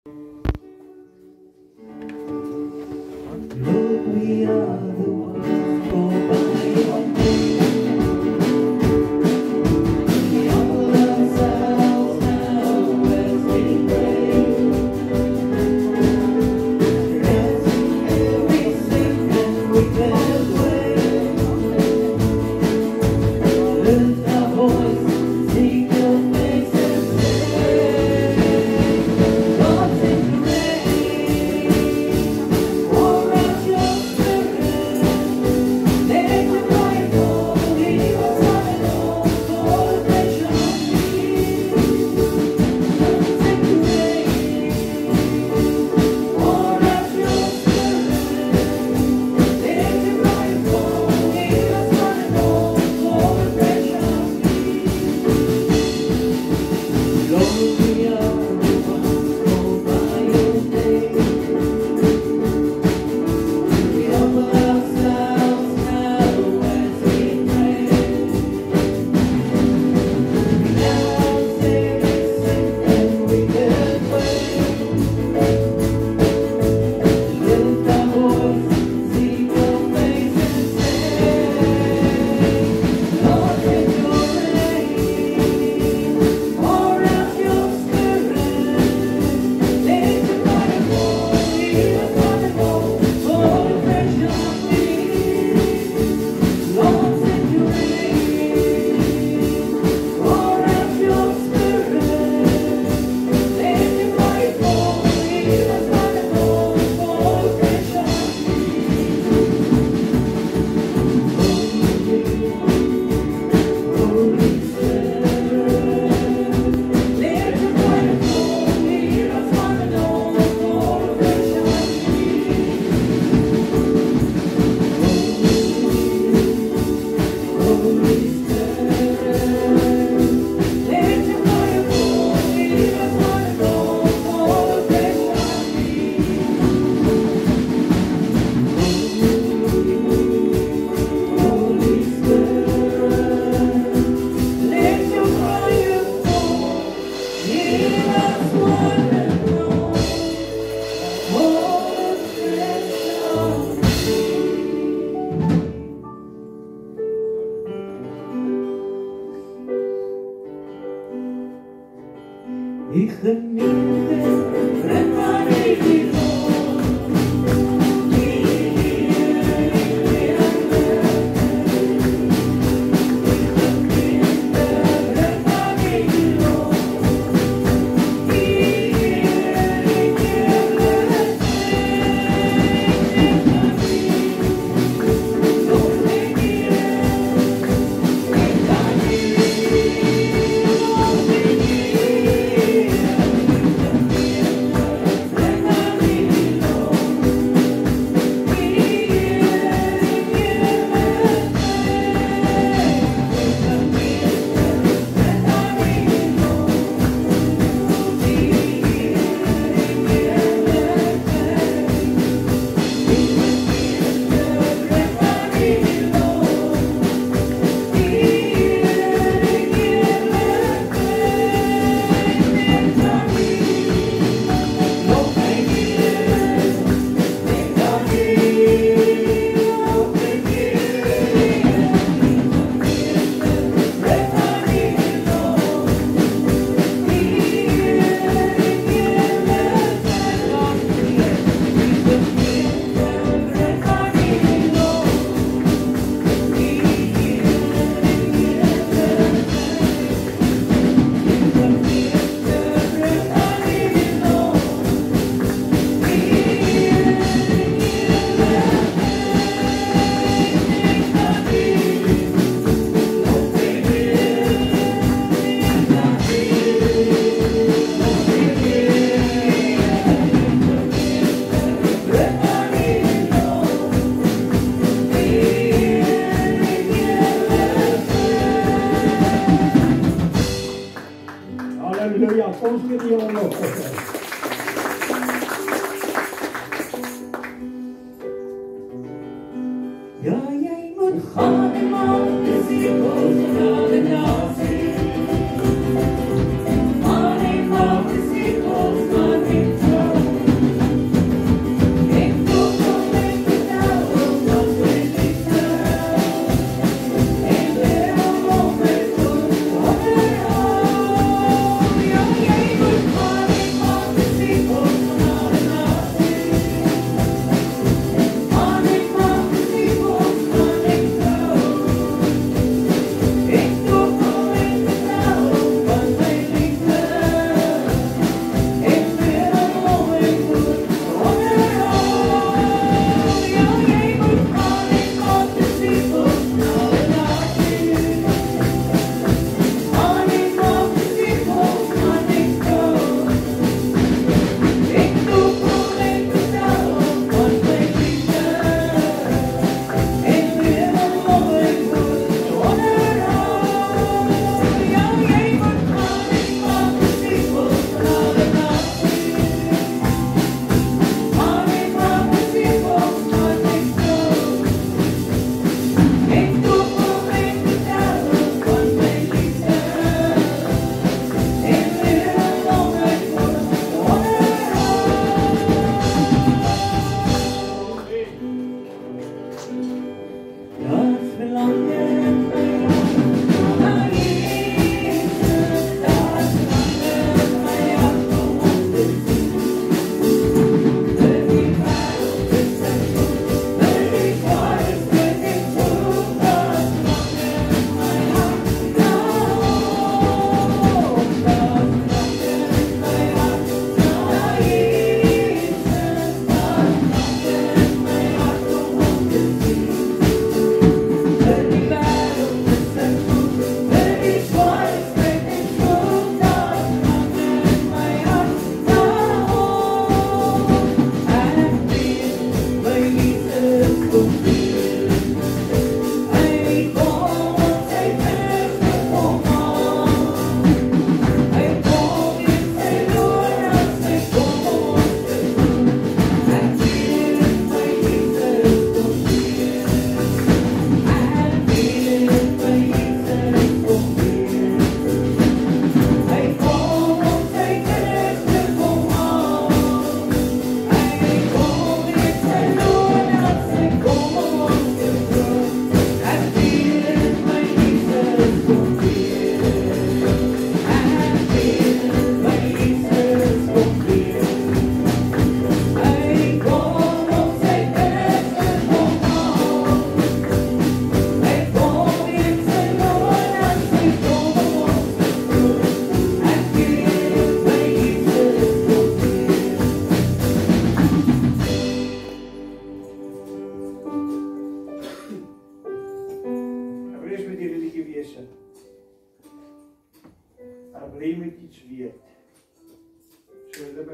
Lord, we are the ones called by your name. We humble ourselves now as we pray. Rest every sin and wicked way. Lift our voice, seek your face and pray. God's in the rain. Pour out your spirit.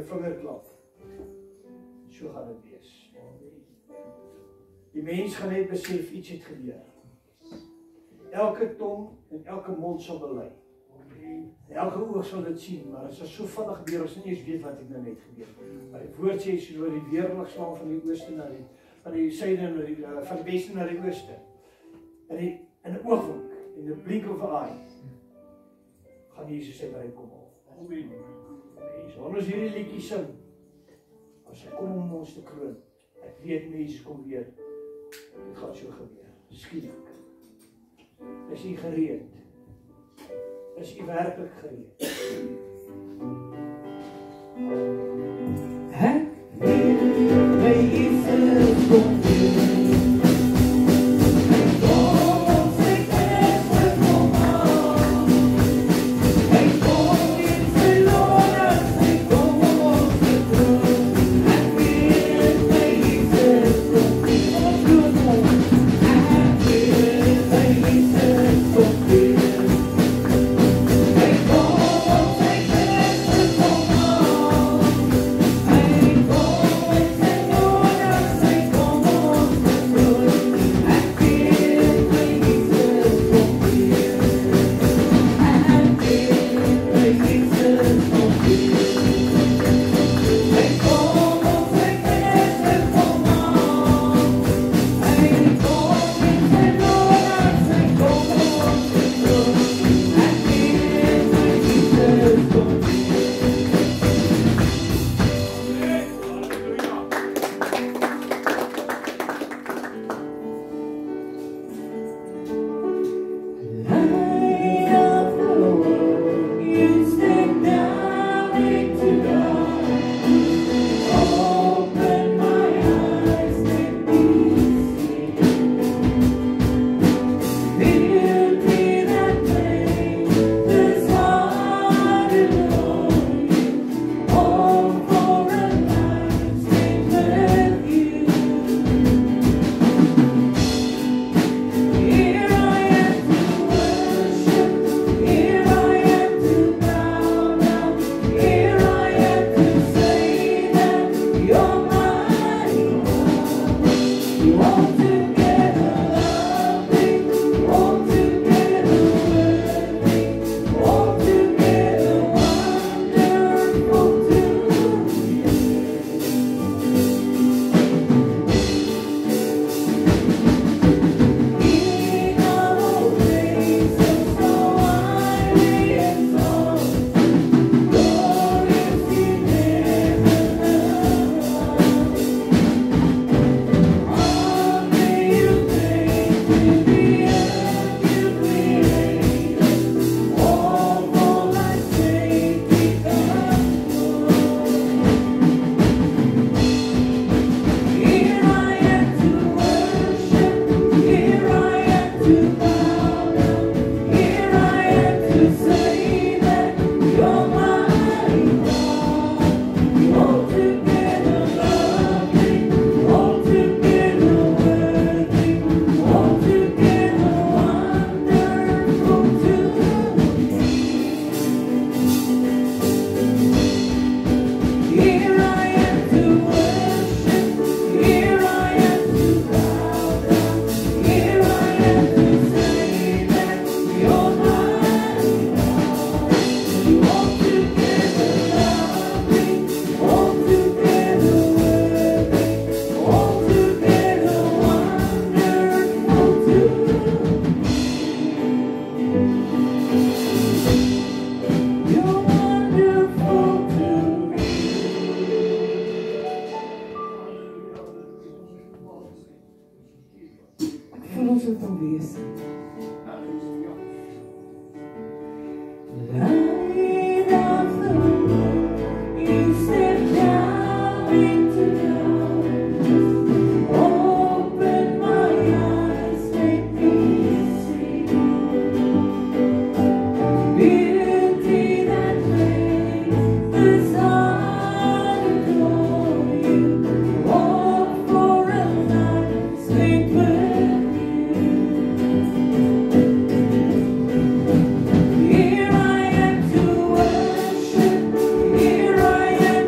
vingerklap. So gaan dit wees. Die mens gaan net besef iets het gebeur. Elke tong en elke mond sal bely. Elke oog sal dit sien, maar as dit so vinnig gebeur, ons nie eens weet wat het nou net gebeur. Maar die woord sê soos oor die weerlig slaan van die ooste na die van die suide na die van die weste na die ooste. In 'n oogwink, in 'n blink of 'n eye, gaan Jesus sy bruid kom haal. Amen. So ons hierdie liedjie sing, as hy kom om ons te kroon, ek weet mense kom weer, dit gaan so gebeur, skielik. Is jy gereed? Is jy werklik gereed? Ek weet my Jesus kom weer.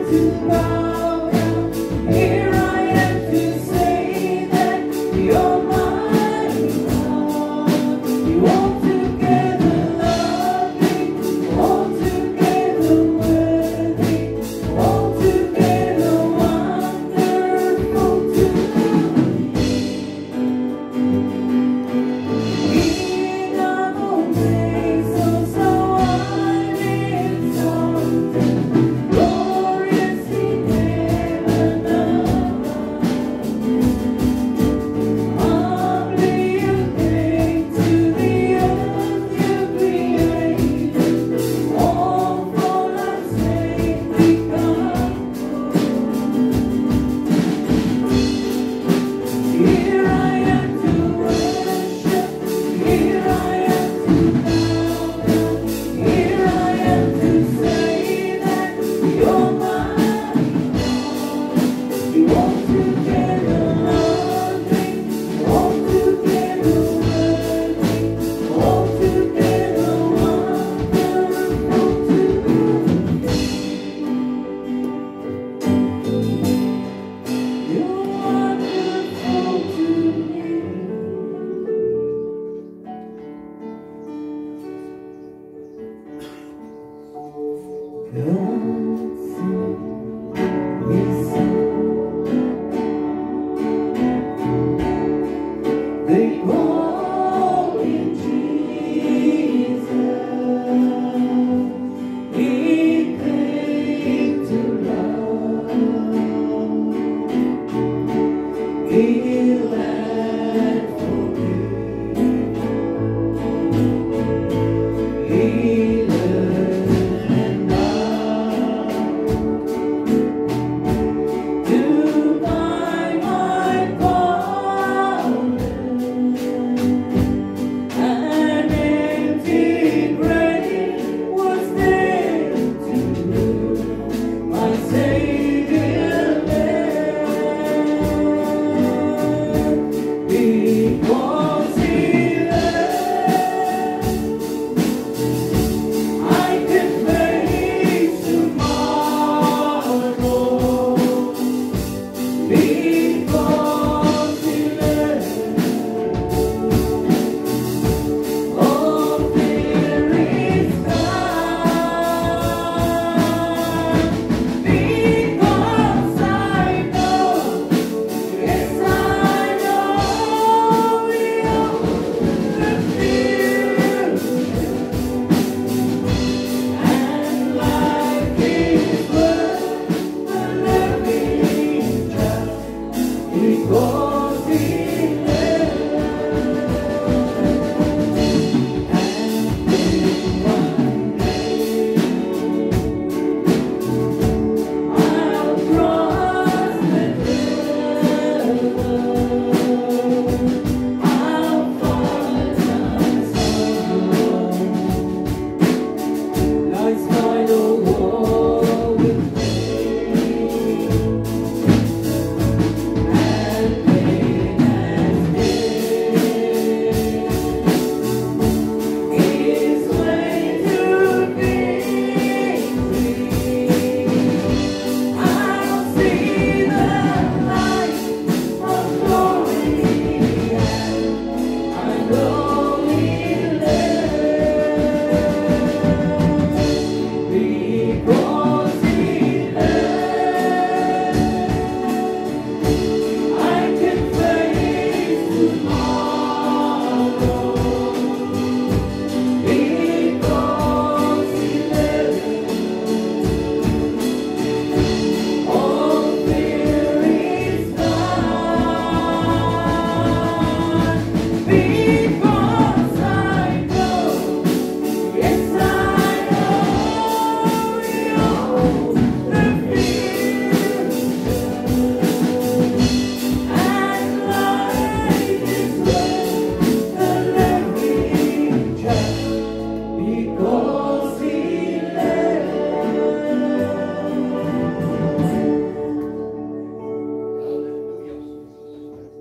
To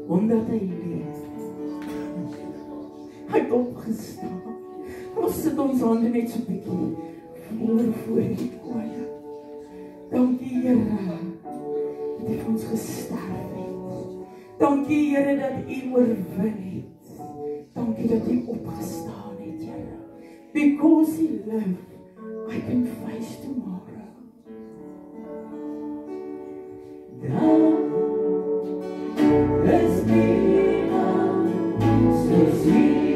Omdat hy leef. Hy het opgestaan. Ons sit ons hande net so bietjie voor die koor. Dankie Dankie Here, dat U ons gesterf het. Dankie Here dat U oorwin het. Dankie dat U opgestaan het, Here. Because You live, I can face tomorrow. Daar is niemand soos Jesus.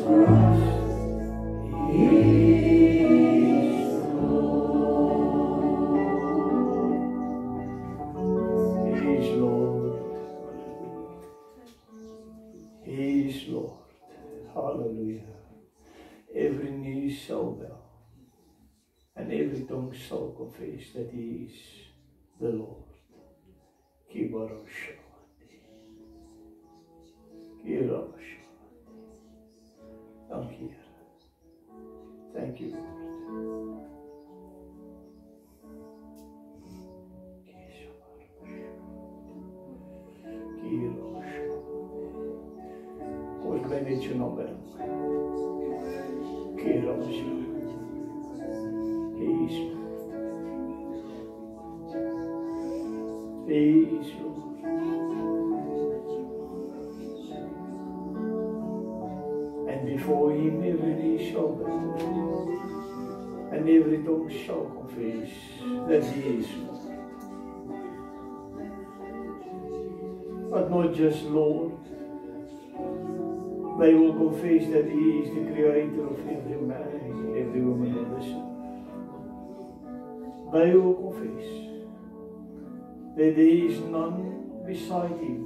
Christ. He is Lord. He is Lord. Hallelujah. Every knee shall bow, and every tongue shall confess that He is the Lord. Kibaroshavati. Kirabashavati. Thank you, Here. Thank you, Lord. Kom ons bly net so naby hom. Kirabashavati. Peace. Peace, Lord. And before Him every knee shall bow, and every tongue shall confess that He is Lord. But not just Lord, they will confess that He is the Creator of every man and every woman on this earth. They will confess that there is none beside Him.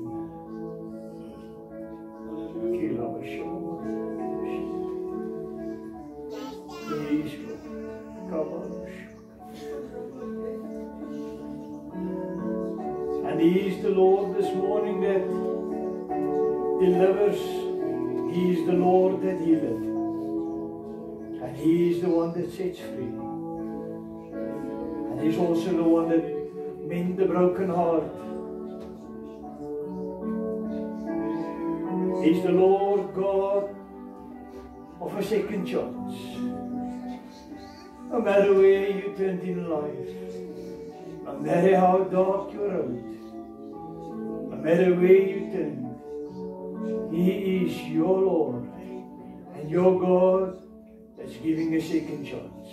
And He is the Lord this morning that delivers. He is the Lord that healeth. And He is the one that sets free. And He's also the one that mends the broken heart. He's the Lord God of a second chance. No matter where you turned in life, no matter how dark your road, no matter where you turned, He is your Lord and your God that's giving a second chance.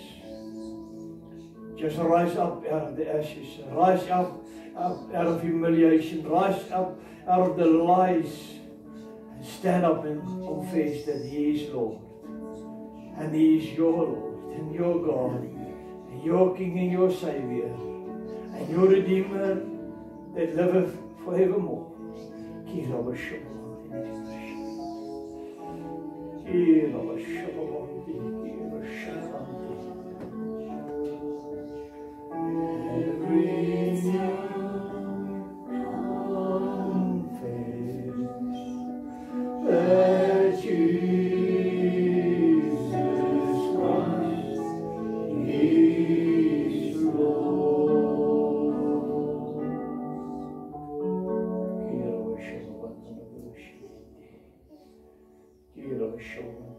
Just rise up out of the ashes, rise up out of humiliation, rise up out of the lies, and stand up and confess that He is Lord. And He is your Lord and your God, and your King and your Savior, and your Redeemer that liveth forevermore.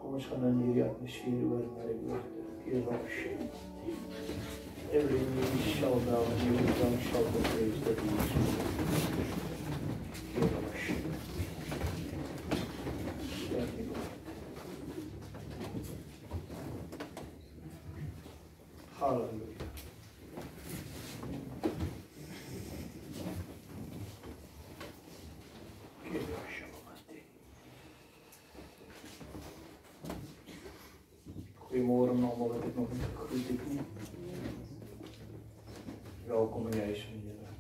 Kom ons gaan in hierdie atmosfeer oor by die woorde. Every knee shall bow and every tongue shall confess that He is Lord. Hallelujah. Goeiemôre almal wat ek nog nie gegroet het nie. Welkom in die huis van die Here.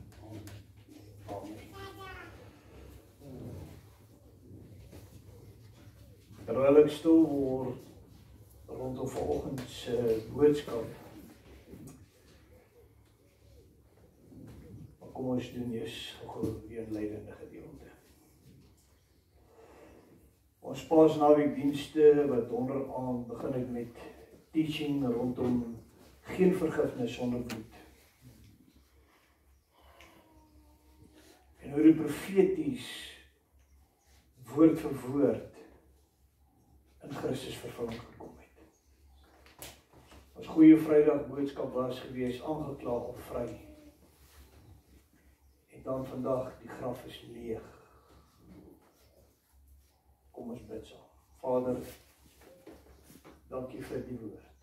Amen. Terwyl ek stil word rondom vanoggend se boodskap, kom ons doen eers gou weer 'n leidende gedeelte. Ons Paasnaweekdienste wat onderaand begin ek met teaching rondom geen vergifnis sonder bloed. En hoe die profeties woord vir woord in Christus vervulling gekom het. Ons goeie Vrydag boodskap was gewees aangekla of vry. En dan vandag die graf is leeg. Kom ons bid saam. Vader, dankie vir die woord.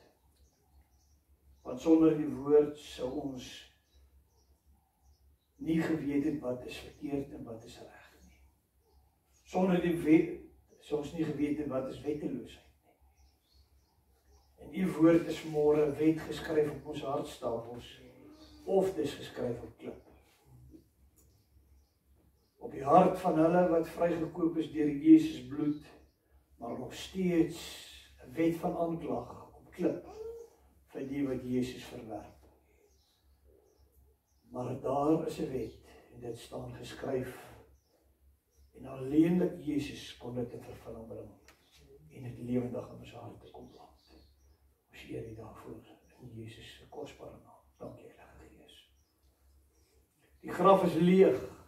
Want sonder die woord sou ons nie geweet het wat is verkeerd en wat is reg nie. Sonder die wet sou ons nie geweet het wat is wetteloosheid. En u woord is vanmôre 'n wet geskryf op ons hartstafels, of dis geskryf op klip. Op die hart van hulle wat vrygekoop is deur Jesus bloed, maar nog steeds 'n wet van aanklag op klip vir die wat Jesus verwerp. Maar daar is 'n wet en dit staan geskryf en alleenlik Jesus kon dit in vervulling bring en dit lewendig in ons harte kom plant. Ons eer U daarvoor in Jesus se kosbare naam. Dankie Heilige Gees. Die graf is leeg.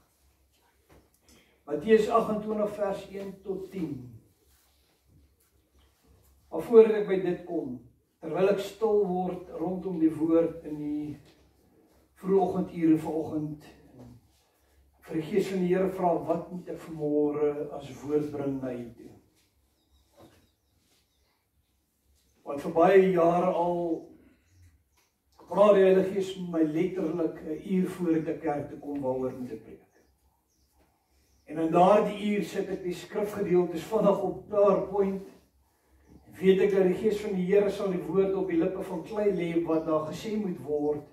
Matteus 28 vers 1 tot 10. Maar voordat ek by dit kom, terwyl ek stil word rondom die woord in die vroegoggendure vanoggend, vir die Gees van die Here vra, wat moet ek vanmôre as woord bring na U toe? Want vir baie jare al praat die Heilige Gees met my letterlik 'n uur voor ek kerk toe kom waaroor moet ek preek. En in daardie uur sit ek die skrifgedeeltes vinnig op PowerPoint. Weet ek dat die Gees van die Here sal die woorde op die lippe van klei lê wat daar gesê moet word,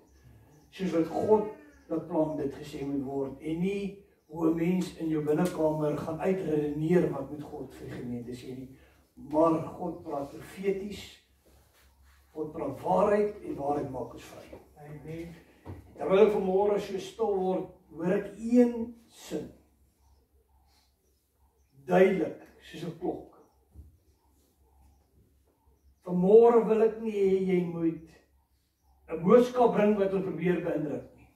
soos wat God beplan dit gesê moet word, en nie hoe 'n mens in jou binnekamer gaan uitredeneer wat moet God vir die gemeente sê nie. Maar God praat profeties, God praat waarheid en waarheid maak ons vry. Amen. Terwyl ek vanmôre so stil word, hoor ek een sin. Duidelik, soos 'n klok. Vanmôre wil ek nie hê jy moet 'n boodskap bring wat ons probeer beïndruk nie.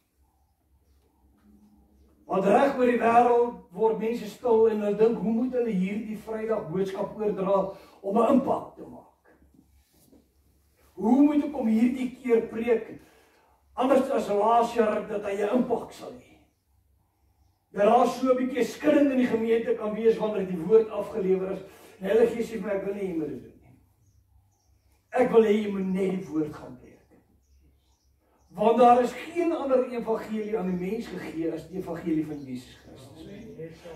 Want reg oor die wêreld word mense stil en hulle dink, hoe moet hulle hierdie Vrydag boodskap oordra om 'n impak te maak? Hoe moet ek om hierdie keer preek, anders as laas jaar, dat hy 'n impak sal hê? Dat daar so 'n bietjie skudding in die gemeente kan wees wanneer die woord afgelewer is. En hulle gee sê vir my, ek wil nie jy moet dit doen nie. Ek wil hê jy moet net die woord gaan preek. Want daar is geen ander evangelie aan die mens gegee as die evangelie van Jesus Christus.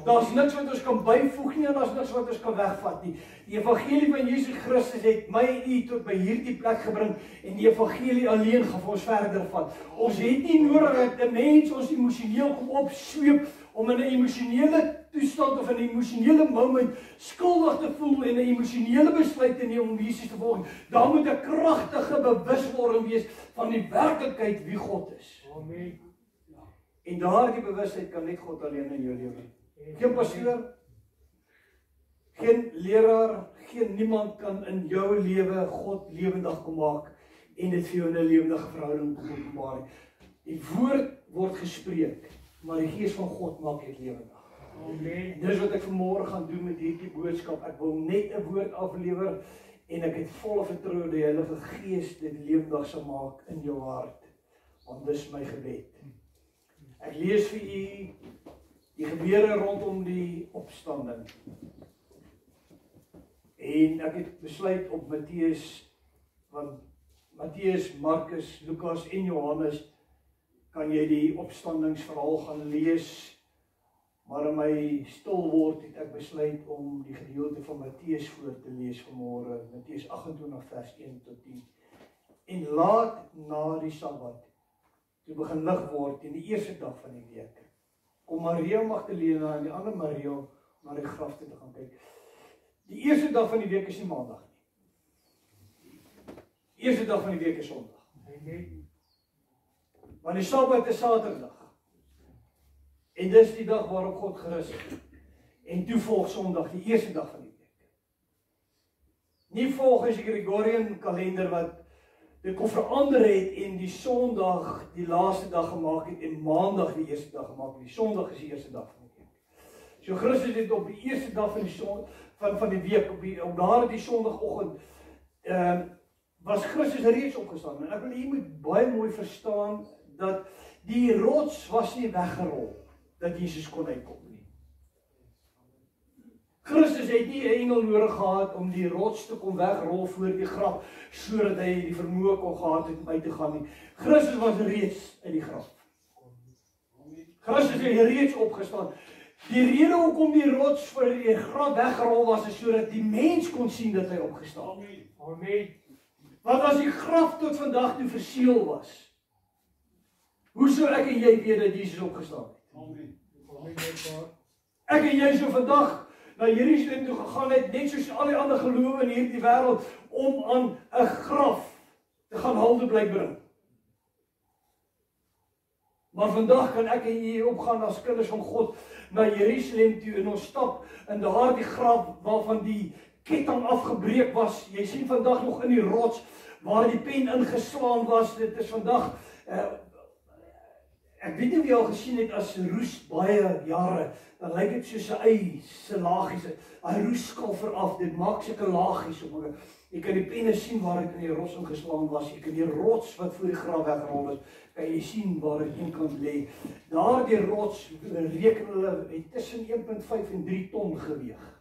Daar's niks wat ons kan byvoeg nie en daar's niks wat ons kan wegvat nie. Die evangelie van Jesus Christus het my en u tot by hierdie plek gebring en die evangelie alleen gaan ons verder vat. Ons het nie nodig dat 'n mens ons emosioneel kom opsweep om in 'n emosionele toestand of in 'n emosionele moment skuldig te voel en 'n emosionele besluit te neem om Jesus te volg. Daar moet 'n kragtige bewuswording wees van die werklikheid wie God is. Amen. En daardie bewustheid kan net God alleen in jou lewe. Geen pastoor, geen leraar, geen niemand kan in jou lewe God lewendig kom maak en dit vir jou in 'n lewendige verhouding kom openbaar. Die woord word gespreek, maar die Gees van God maak dit lewendig. Amen. Dis wat ek vanmôre gaan doen met hierdie boodskap. Ek wil net 'n woord aflewer en ek het volle vertroue die Heilige Gees dit lewendig sal maak in jou hart. Want dis my gebed. Ek lees vir u die gebeure rondom die opstanding. En ek het besluit op Matteus, want Matteus, Markus, Lukas en Johannes kan jy die opstandingsverhaal gaan lees. Maar in my stil word het ek besluit om die gedeelte van Matteus voor te lees vanmôre, Matteus 28 vers 1 tot 10. En laat na die Sabbat, toe begin lig word in die eerste dag van die week, kom Maria Magdalena en die ander Maria na die graf toe te gaan kyk. Die eerste dag van die week is nie maandag nie. Die eerste dag van die week is Sondag. Want die Sabbat is Saterdag. En dis die dag waarop God gerus het. En toe volg Sondag, die eerste dag van die week. Nie volgens die Gregorian kalender wat dit kon verander het en die Sondag die laaste dag gemaak het en Maandag die eerste dag gemaak het. Die Sondag is die eerste dag van die week. So Christus het op die eerste dag van die week, op daardie Sondagoggend, was Christus reeds opgestaan. En ek wil hier moet baie mooi verstaan dat die rots was nie weggerol dat Jesus kon uitkom nie. Christus het nie 'n engel nodig gehad om die rots te kom wegrol voor die graf sodat hy die vermoë kon gehad het om uit te gaan nie. Christus was reeds in die graf. Christus het reeds opgestaan. Die rede hoekom die rots voor die graf weggerol was is sodat die mens kon sien dat hy opgestaan het. Amen. Want as die graf tot vandag toe verseël was, hoe sou ek en jy weet dat Jesus opgestaan het? Ek en jy sou vandag na Jerusalem toe gegaan het, net soos al die ander gelowe in hierdie wêreld, om aan 'n graf te gaan hulde bly bring. Maar vandag kan ek en jy opgaan as kinders van God na Jerusalem toe en ons stap in daardie graf waarvan die ketting afgebreek was. Jy sien vandag nog in die rots waar die pen ingeslaan was. Dit is vandag, ek weet nie wie al gesien het as roes baie jare, dan lyk dit soos 'n ei, se laagies, hy roes skilfer af, dit maak sulke laagies op. Jy kan die penne sien waar dit in die rots ingeslaan was, jy kan die rots wat voor die graf weggerol is, kan jy sien waar dit eenkant lê. Daardie rots reken hulle het tussen 1.5 en 3 ton geweg.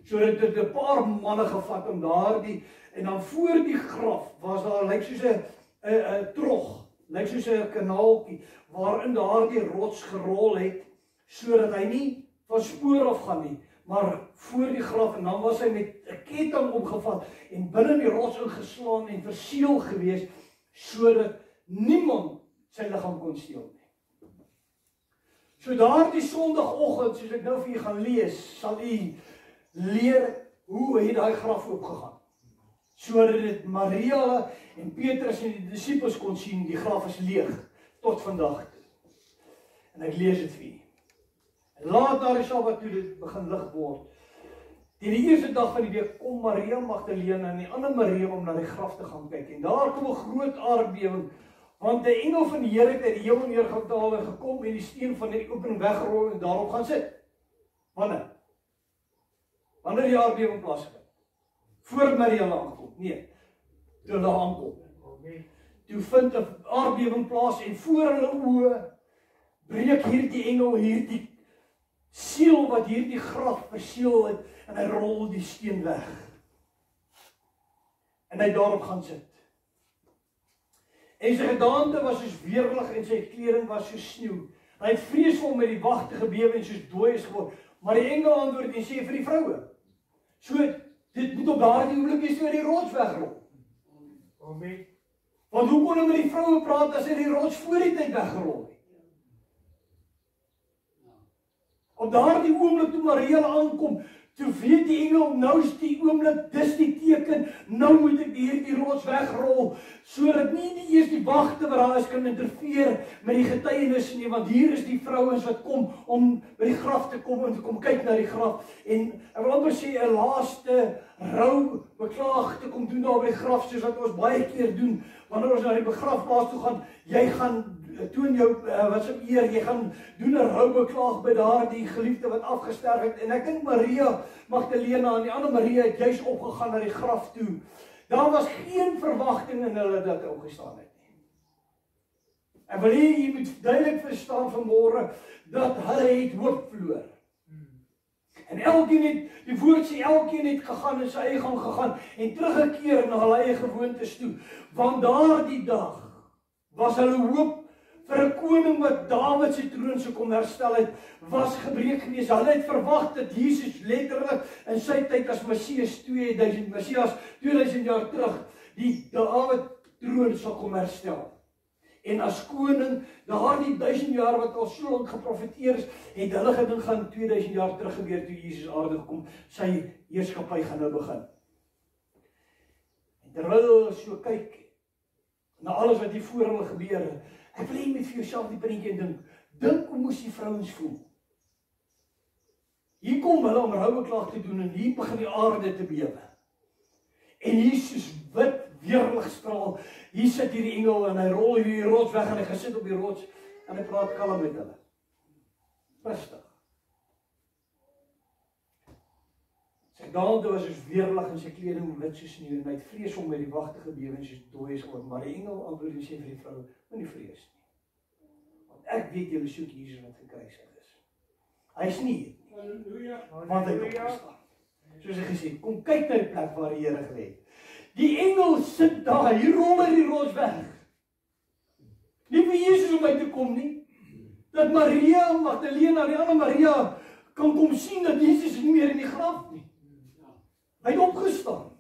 So dit het 'n paar manne gevat om daardie, en dan voor die graf was daar, lyk soos 'n trog, lyk soos 'n kanaaltjie, waarin daardie rots gerol het, sodat hy nie van spoor af gaan nie, maar voor die graf, en dan was hy met 'n ketting opgevat, en binne die rots ingeslaan en verseël gewees, sodat niemand sy liggaam kon steel nie. So daardie Sondagoggend, soos ek nou vir julle gaan lees, sal u leer hoe het daai graf oopgegaan. Sodat dit Maria en Petrus en die disippels kon sien, die graf is leeg tot vandag toe. En ek lees dit vir julle. En laat daar die Sabbat toe dit begin lig word. Die eerste dag van die week kom Maria Magdalena en die ander Maria om na die graf te gaan kyk. En daar kom 'n groot aardbewing, want die engel van die Here het uit die hemel neergedaal en gekom en die steen van die opening weggerol en daarop gaan sit. Wanneer die aardbewing plaasvind? Voor Maria aankom? Nee, toe hulle aankom. Toe vind 'n aardbewing plaas en voor hulle oë breek hierdie engel hierdie siel wat hierdie graf verseël het, en hy rol die steen weg. En hy daarop gaan sit. En sy gedaante was soos weerlig en sy kleding was soos sneeu. Hy het vreesvol met die wagte gebewe en soos dooies geword. Maar die engel antwoord en sê vir die vroue, so dit moet op daardie oomblik wees toe die rots wegrol. Amen. Want hoe kon hy met die vroue praat as hy die rots voor die tyd weggerol het? Op daardie oomblik toe Maria aankom, toe weet die engel, nou is die oomblik, dis die teken, nou moet ek hierdie rots wegrol, sodat nie eers die wagte wat daar is kan interfereer met die getuienis nie, want hier is die vrouens wat kom om by die graf te kom en te kom kyk na die graf, en ek wil amper sê 'n laaste rou beklaag te kom doen daar by die graf, soos wat ons baie keer doen, wanneer ons na die begrafplaas toe gaan, jy gaan toon jou, wat se eer, jy gaan doen 'n roubeklaag by daardie geliefde wat afgesterf het, en ek dink Maria Magdalena en die ander Maria het juis opgegaan na die graf toe. Daar was geen verwagting in hulle dat hy opgestaan het nie. En wil jy moet duidelik verstaan vanmôre, dat hulle het hoop verloor. En elkeen het, die woord sê, elkeen het gegaan in sy eie gang gegaan, en teruggekeer na hulle eie gewoontes toe, want daardie dag was hulle hoop vir 'n koning wat Dawid se troon sou kom herstel het, was gebreek gewees. Hulle het verwag dat Jesus letterlik in sy tyd as Messias 2000 jaar terug, die Dawid troon sou kom herstel. En as koning, daardie 1000 jaar wat al so lank geprofeteer is, het hulle gedink gaan 2000 jaar terug gebeur toe Jesus aarde gekom, sy heerskappy gaan nou begin. En terwyl so kyk na alles wat hier voor hulle gebeur, ek wil jy met vir jouself die prentjie dink hoe moes die vrouens voel? Hier kom hulle om roubeklaag te doen en hier begin die aarde te bewe. En hier soos wit weerligstraal, hier sit hierdie engel en hy rol hierdie rots weg en hy gesit op die rots en hy praat kalm met hulle. Rustig. Sy gedaante was soos weerlig en sy kleding wit soos sneeu en hy het vrees om met die wagte gebewe en soos dooies geword, maar die engel antwoord en sê vir die vrou, moenie vrees nie. Want ek weet julle soek Jesus wat gekruisig is. Hy is nie hier nie, want hy het opgestaan. Soos hy gesê, kom kyk na die plek waar die Here gelê het. Die engel sit daar, hier rol hy die rots weg. Nie vir Jesus om uit te kom nie. Dat Maria Magdalena, die ander Maria, kan kom sien dat Jesus nie meer in die graf nie. Hy het opgestaan.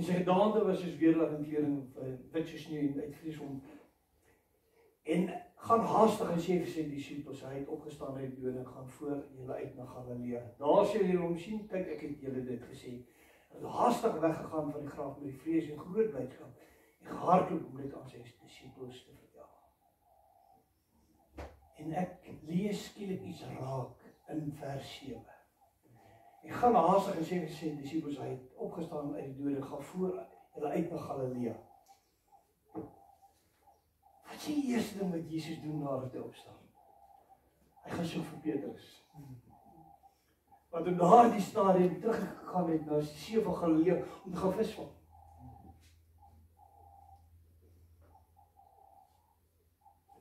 En sy gedaante was soos weerlig en klering, wit soos sneeu en uitvries hom. En gaan haastig en sê vir sy disippels, hy het opgestaan uit die dode en gaan voor julle uit na Galilea. Daar sê julle hom sien, kyk ek het julle dit gesê. Hy het haastig weggegaan van die graf met die vrees en groot blydskap en gehardloop om dit aan sy disippels te vertel. En ek lees skielik iets raak in vers 7. Ek gaan haastig en sê vir sy disippels, hy het opgestaan uit die dode en gaan voor julle uit na Galilea. Wat is die eerste ding wat Jesus doen nadat hy opstaan? Hy gaan soek vir Petrus. Want op daardie stadium teruggegaan het na die see van Galilea om te gaan visvang.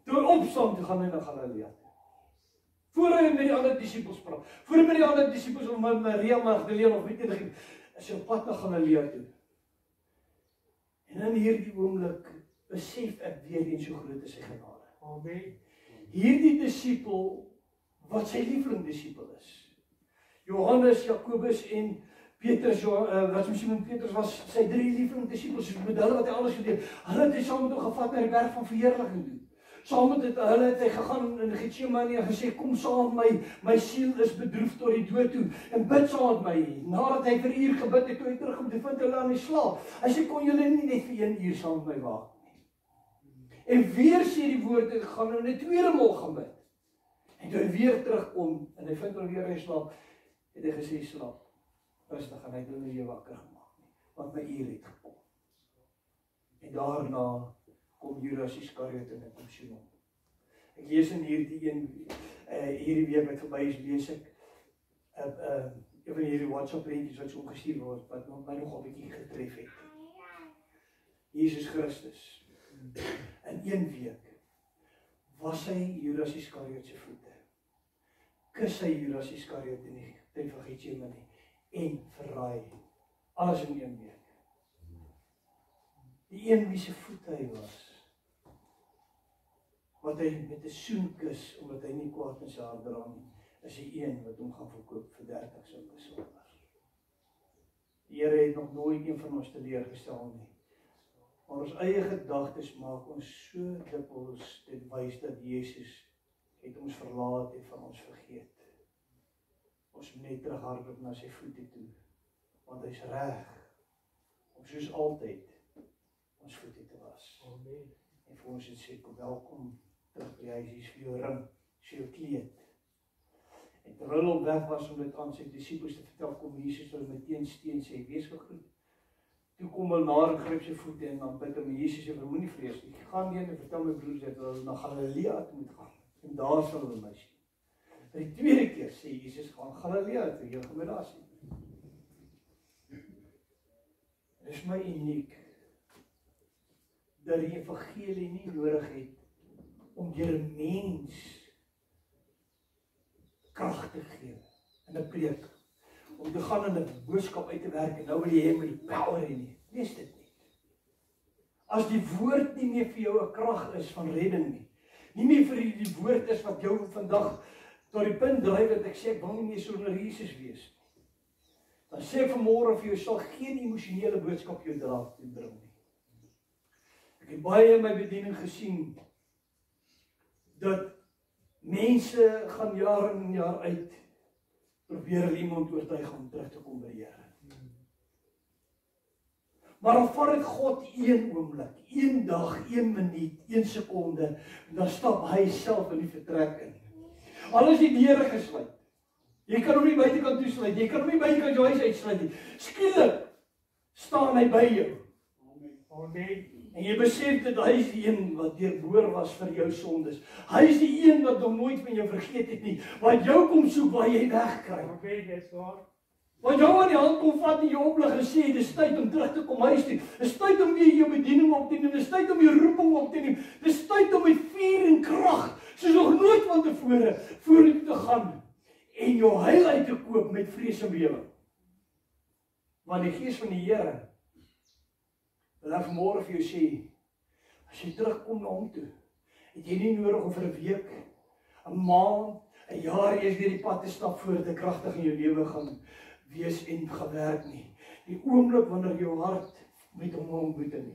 Toe opstaan te gaan hy na Galilea. Voor hy met die ander disippels praat. Voor hy met die ander disippels om Maria Magdalene of weet jy, is hy op pad na Galilea toe. En in hierdie oomblik besef ek weer eens hoe groot is sy genade. Amen. Hierdie disipel, wat sy lieveling disipel is. Johannes, Jakobus en Petrus, wat Simon Petrus was, sy 3 lieveling disipels, soos met hulle wat hy alles gedoen. Hulle het hy saam met hom gevat na die berg van verheerliking doen. Saam met hulle het hy gegaan in Getsemane en gesê, kom saam met my siel is bedroef tot die dood toe, en bid saam met my. Nadat hy vir 1 uur gebid het, toe hy terugkom, toe vind hulle aan die slaap. Hy sê, kon julle nie net vir 1 uur saam met my waak? En weer sê die woord, ek gaan in 'n tweede maal gaan bid. En toe hy weer terugkom, en hy vind hulle weer in slaap, het hy gesê, slaap, rustig, en hy het hulle weer wakker gemaak nie, want my uur het gekom. En daarna kom Judas Iskariot en hy kom sien hom. Ek lees in hierdie week wat verby is, lees ek, een van hierdie WhatsApp prentjies wat so omgestuur word, wat my nog 'n bietjie getref het. Jesus Christus, in 1 week, was hy Judas Iskariot se voete. Kus hy Judas Iskariot in die tuin van Getsemane en verraai. Alles in 1 week. Die een wie se voete hy was, wat hy met 'n soen kus, omdat hy nie kwaad in sy hart dra nie, is die een wat hom gaan verkoop vir 30 sulke silwers. Die Here het nog nooit een van ons teleurgestel nie. Maar ons eie gedagtes maak ons so dikwels dit wys dat Jesus het ons verlaat en van ons vergeet. Ons moet net terughardloop na sy voete toe, want hy's reg om soos altyd ons voete te was. Amen. En vir ons het sê, kom welkom terug by hy, is vir jou ring, is vir jou kleed. En terwyl hom weg was om dit aan sy disippels te vertel, kom Jesus hulle meteen steen sê, wees gegroet. Toe kom hulle na en gryp sy voete en dan bid hom, Jesus sê, moenie vrees nie, ek gaan heen en vertel my broers dat hulle na Galilea toe moet gaan, en daar sal hulle my sien. Vir die tweede keer sê Jesus, gaan Galilea toe, jy gaan my daar sien. Dit is my uniek, dat die evangelie nie nodig het om deur 'n mens krag te gee in 'n preek, om te gaan in 'n boodskap uit te werk en nou wil jy hê met die power hê nie. Lees dit nie. As die woord nie meer vir jou 'n krag is van redding nie meer vir die woord is wat jou vandag tot die punt dryf dat ek sê ek wil nie meer sonder Jesus wees, dan sê ek vanmôre vir jou, sal geen emosionele boodskap jou draag toe bring nie. Ek het baie in my bediening gesien, dat mense gaan jaar in jaar uit, probeer hulle iemand oortuig om terug te kom by die Here. Maar dan vat dit God 1 oomblik, 1 dag, 1 minuut, 1 sekonde, en dan stap hy self in die vertrek in. Al is die deure gesluit. Jy kan hom nie buitekant toesluit, jy kan hom nie buitekant jou huis uitsluit nie. Skielik staan hy by jou. Amen. En jy besef dat hy is die een wat deurboor was vir jou sondes. Hy is die een wat hom nooit van jou vergeet het nie, wat jou kom soek waar jy wegkry. Amen, dis waar. Wat jou aan die hand kom vat en jou oplig en sê, dis tyd om terug te kom huis toe. Dis tyd om weer jou bediening op te neem, dis tyd om jou roeping op te neem. Dis tyd om met vuur en krag, soos nog nooit van tevore, vorentoe te gaan en jou heil uit te koop met vrees en bewe. Want die Gees van die Here wil ek vanmôre vir jou sê, as jy terugkom na hom toe, het jy nie nodig om vir 'n week, 'n maand, 'n jaar eers deur die pad te stap voordat dit kragtig in jou lewe gaan wees en gewerk nie. Die oomblik wanneer jou hart met hom ontmoet het.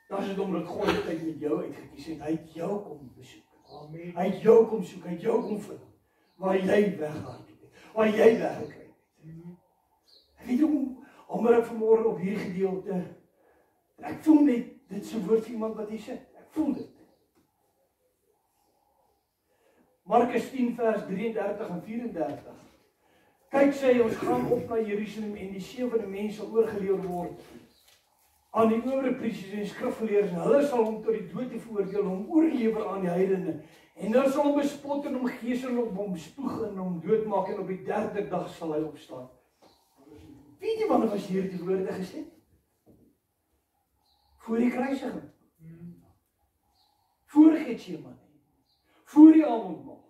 Dat is het omdat God die tyd met jou uitgekies het. Hy het jou kom besoek. Amen. Hy het jou kom soek, hy het jou kom vind. Waar jy weggehard het. Waar jy weggekry het. Weet jy omdat ek vanmôre op hierdie gedeelte, ek voel net, dit is 'n woord vir iemand wat hier sit. Ek voel dit. Markus 10 vers 33 en 34. Kyk, sê hy, ons gaan op na Jerusalem en die 7 mense oorgelewer word aan die owerpriesters en skrifgeleerdes, en hulle sal hom tot die dood veroordeel, hom oorlewer aan die heidene. En hulle sal hom bespot en hom geesel op hom spoeg en hom doodmaak, en op die 3de dag sal hy opstaan. Weet jy wanneer was hierdie woorde gesê? Voor die kruisiging. Voor Getsemane. Voor die avondmaal.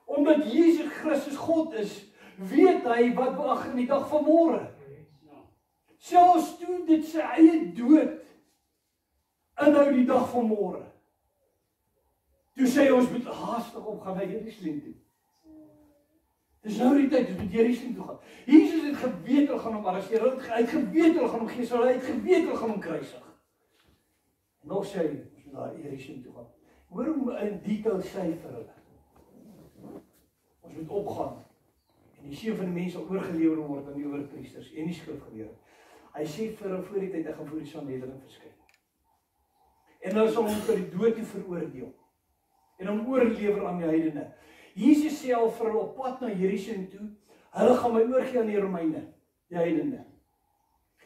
Omdat Jesus Christus God is, weet hy wat wag in die dag van môre. Selfs toe dit sy eie dood inhou die dag van môre. Toe sê ons moet haastig opgaan na Jerusalem toe. Dis nou die tyd, ons moet Jerusalem toe gaan. Jesus het geweet hulle gaan hom arresteer, hy het geweet hulle gaan hom geesel, hy het geweet hulle gaan hom kruisig. En nog sê hy, ons moet na Jerusalem toe gaan. Hoor hoe in detail sê vir hulle. Ons moet opgaan en die 7 mense oorgelewer word aan die owerpriesters en die skrifgeleerdes. Hy sê vir hulle voor die tyd, hy gaan voor die Sanhedrin verskyn. En hulle sal hom tot die dood toe veroordeel en hom oorlewer aan die heidene. Jesus sê al vir hulle op pad na Jerusalem toe, hulle gaan my oorgee aan die Romeine, die heidene.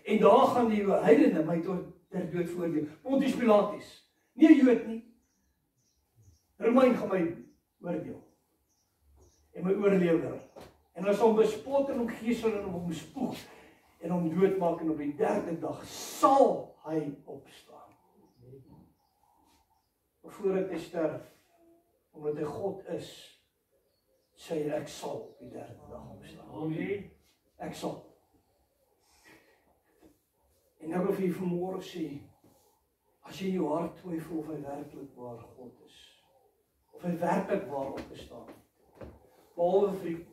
En daar gaan die heidene my tot ter dood veroordeel. Pontius Pilatus, nie 'n Jood nie. Romein gaan my oordeel. En my oorlewer. En hulle sal hom bespot en hom geesel en hom spoeg en hom doodmaak, en op die 3de dag sal hy opstaan. Voordat hy sterf, omdat hy God is, sê hy, ek sal op die 3de dag opstaan. Amen. Ek sal. En ek wil vir jy vanmôre sê, as jy in jou hart twyfel of hy werklik waar God is, of hy werklik waar opgestaan het, behalwe vir die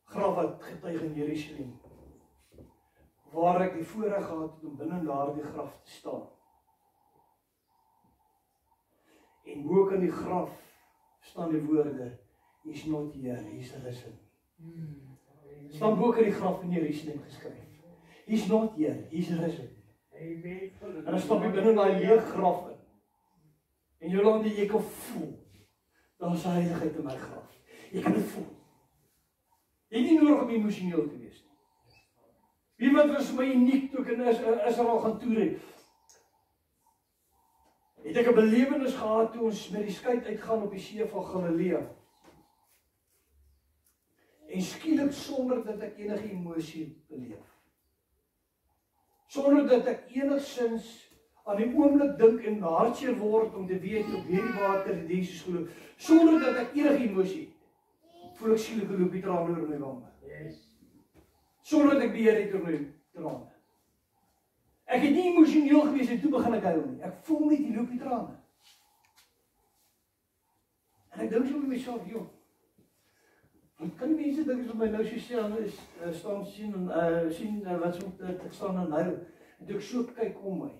graf wat getuig in Jerusalem, waar ek die voorreg gehad het om binne daardie graf te staan. En bo kan die graf staan die woorde, he's not here, he's risen. Staan bo kan die graf in Jerusalem geskryf. He's not here, he's risen. Amen. En dan stap jy binne daai leë graf in. En Jolande, jy kan voel, daar is heiligheid in my graf. Jy kan dit voel. Jy het nie nodig om emosioneel te wees nie. Wie wat was my uniek toe ek in Israel gaan toer het. Het ek 'n belewenis gehad toe ons met die skei uitgaan op die see van Galilea. En skielik sonder dat ek enige emosie beleef. Sonder dat ek enigsins aan die oomblik dink en hartseer word om te weet op hierdie water het Jesus glo. Sonder dat ek enige emosie het. Voel ek skielik 'n loopie trane oor my wange. Sonder dat ek die Here het oor my trane. Ek het nie emosioneel gewees en toe begin ek huil nie. Ek voel net die loopie trane. En ek dink so met myself, joh. Wat kan die mense dink as my nou so staan sien en sien wat so ek staan en huil. En toe ek so kyk om my.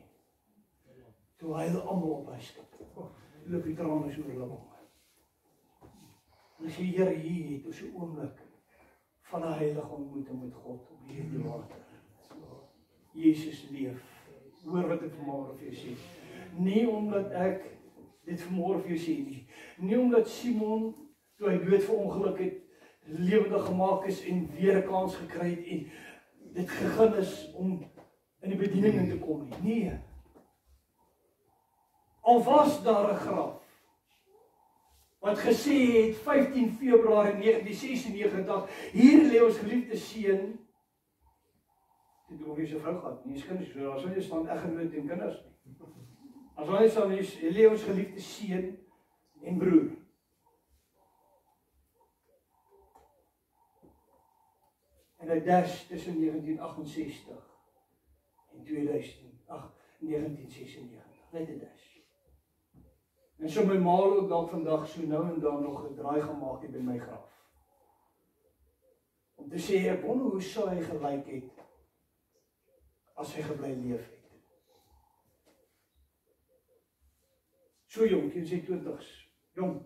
Toe huil almal op my skip. Die loopie trane is oor hulle wange. En as die Here hier het, so 'n oomblik van 'n heilige ontmoeting met God op hierdie water. Jesus leef. Hoor wat ek vanmôre vir jou sê. Nie omdat ek dit vanmôre vir jou sê nie. Nie omdat Simon, toe hy dood verongeluk het, lewendig gemaak is en weer 'n kans gekry het en dit gegeen is om in die bediening in te kom nie. Nee. Al was daar 'n graf wat gesê het 15 Februarie 1996, hier lê ons geliefde seun. Dit het nie sy vrou gehad nie, sy kinders, daar sou nie staan eggenoot en kinders nie. As hy sal nie, lê ons geliefde seun en broer. En hy dash tussen 1968 en 1996, net 'n dash. En so my ma ook dalk vandag so nou en dan nog 'n draai gemaak het by my graf. Om te sê, ek wonder hoe sou hy gelyk het as hy gebly leef het. So jong, teen sy 20's, jong,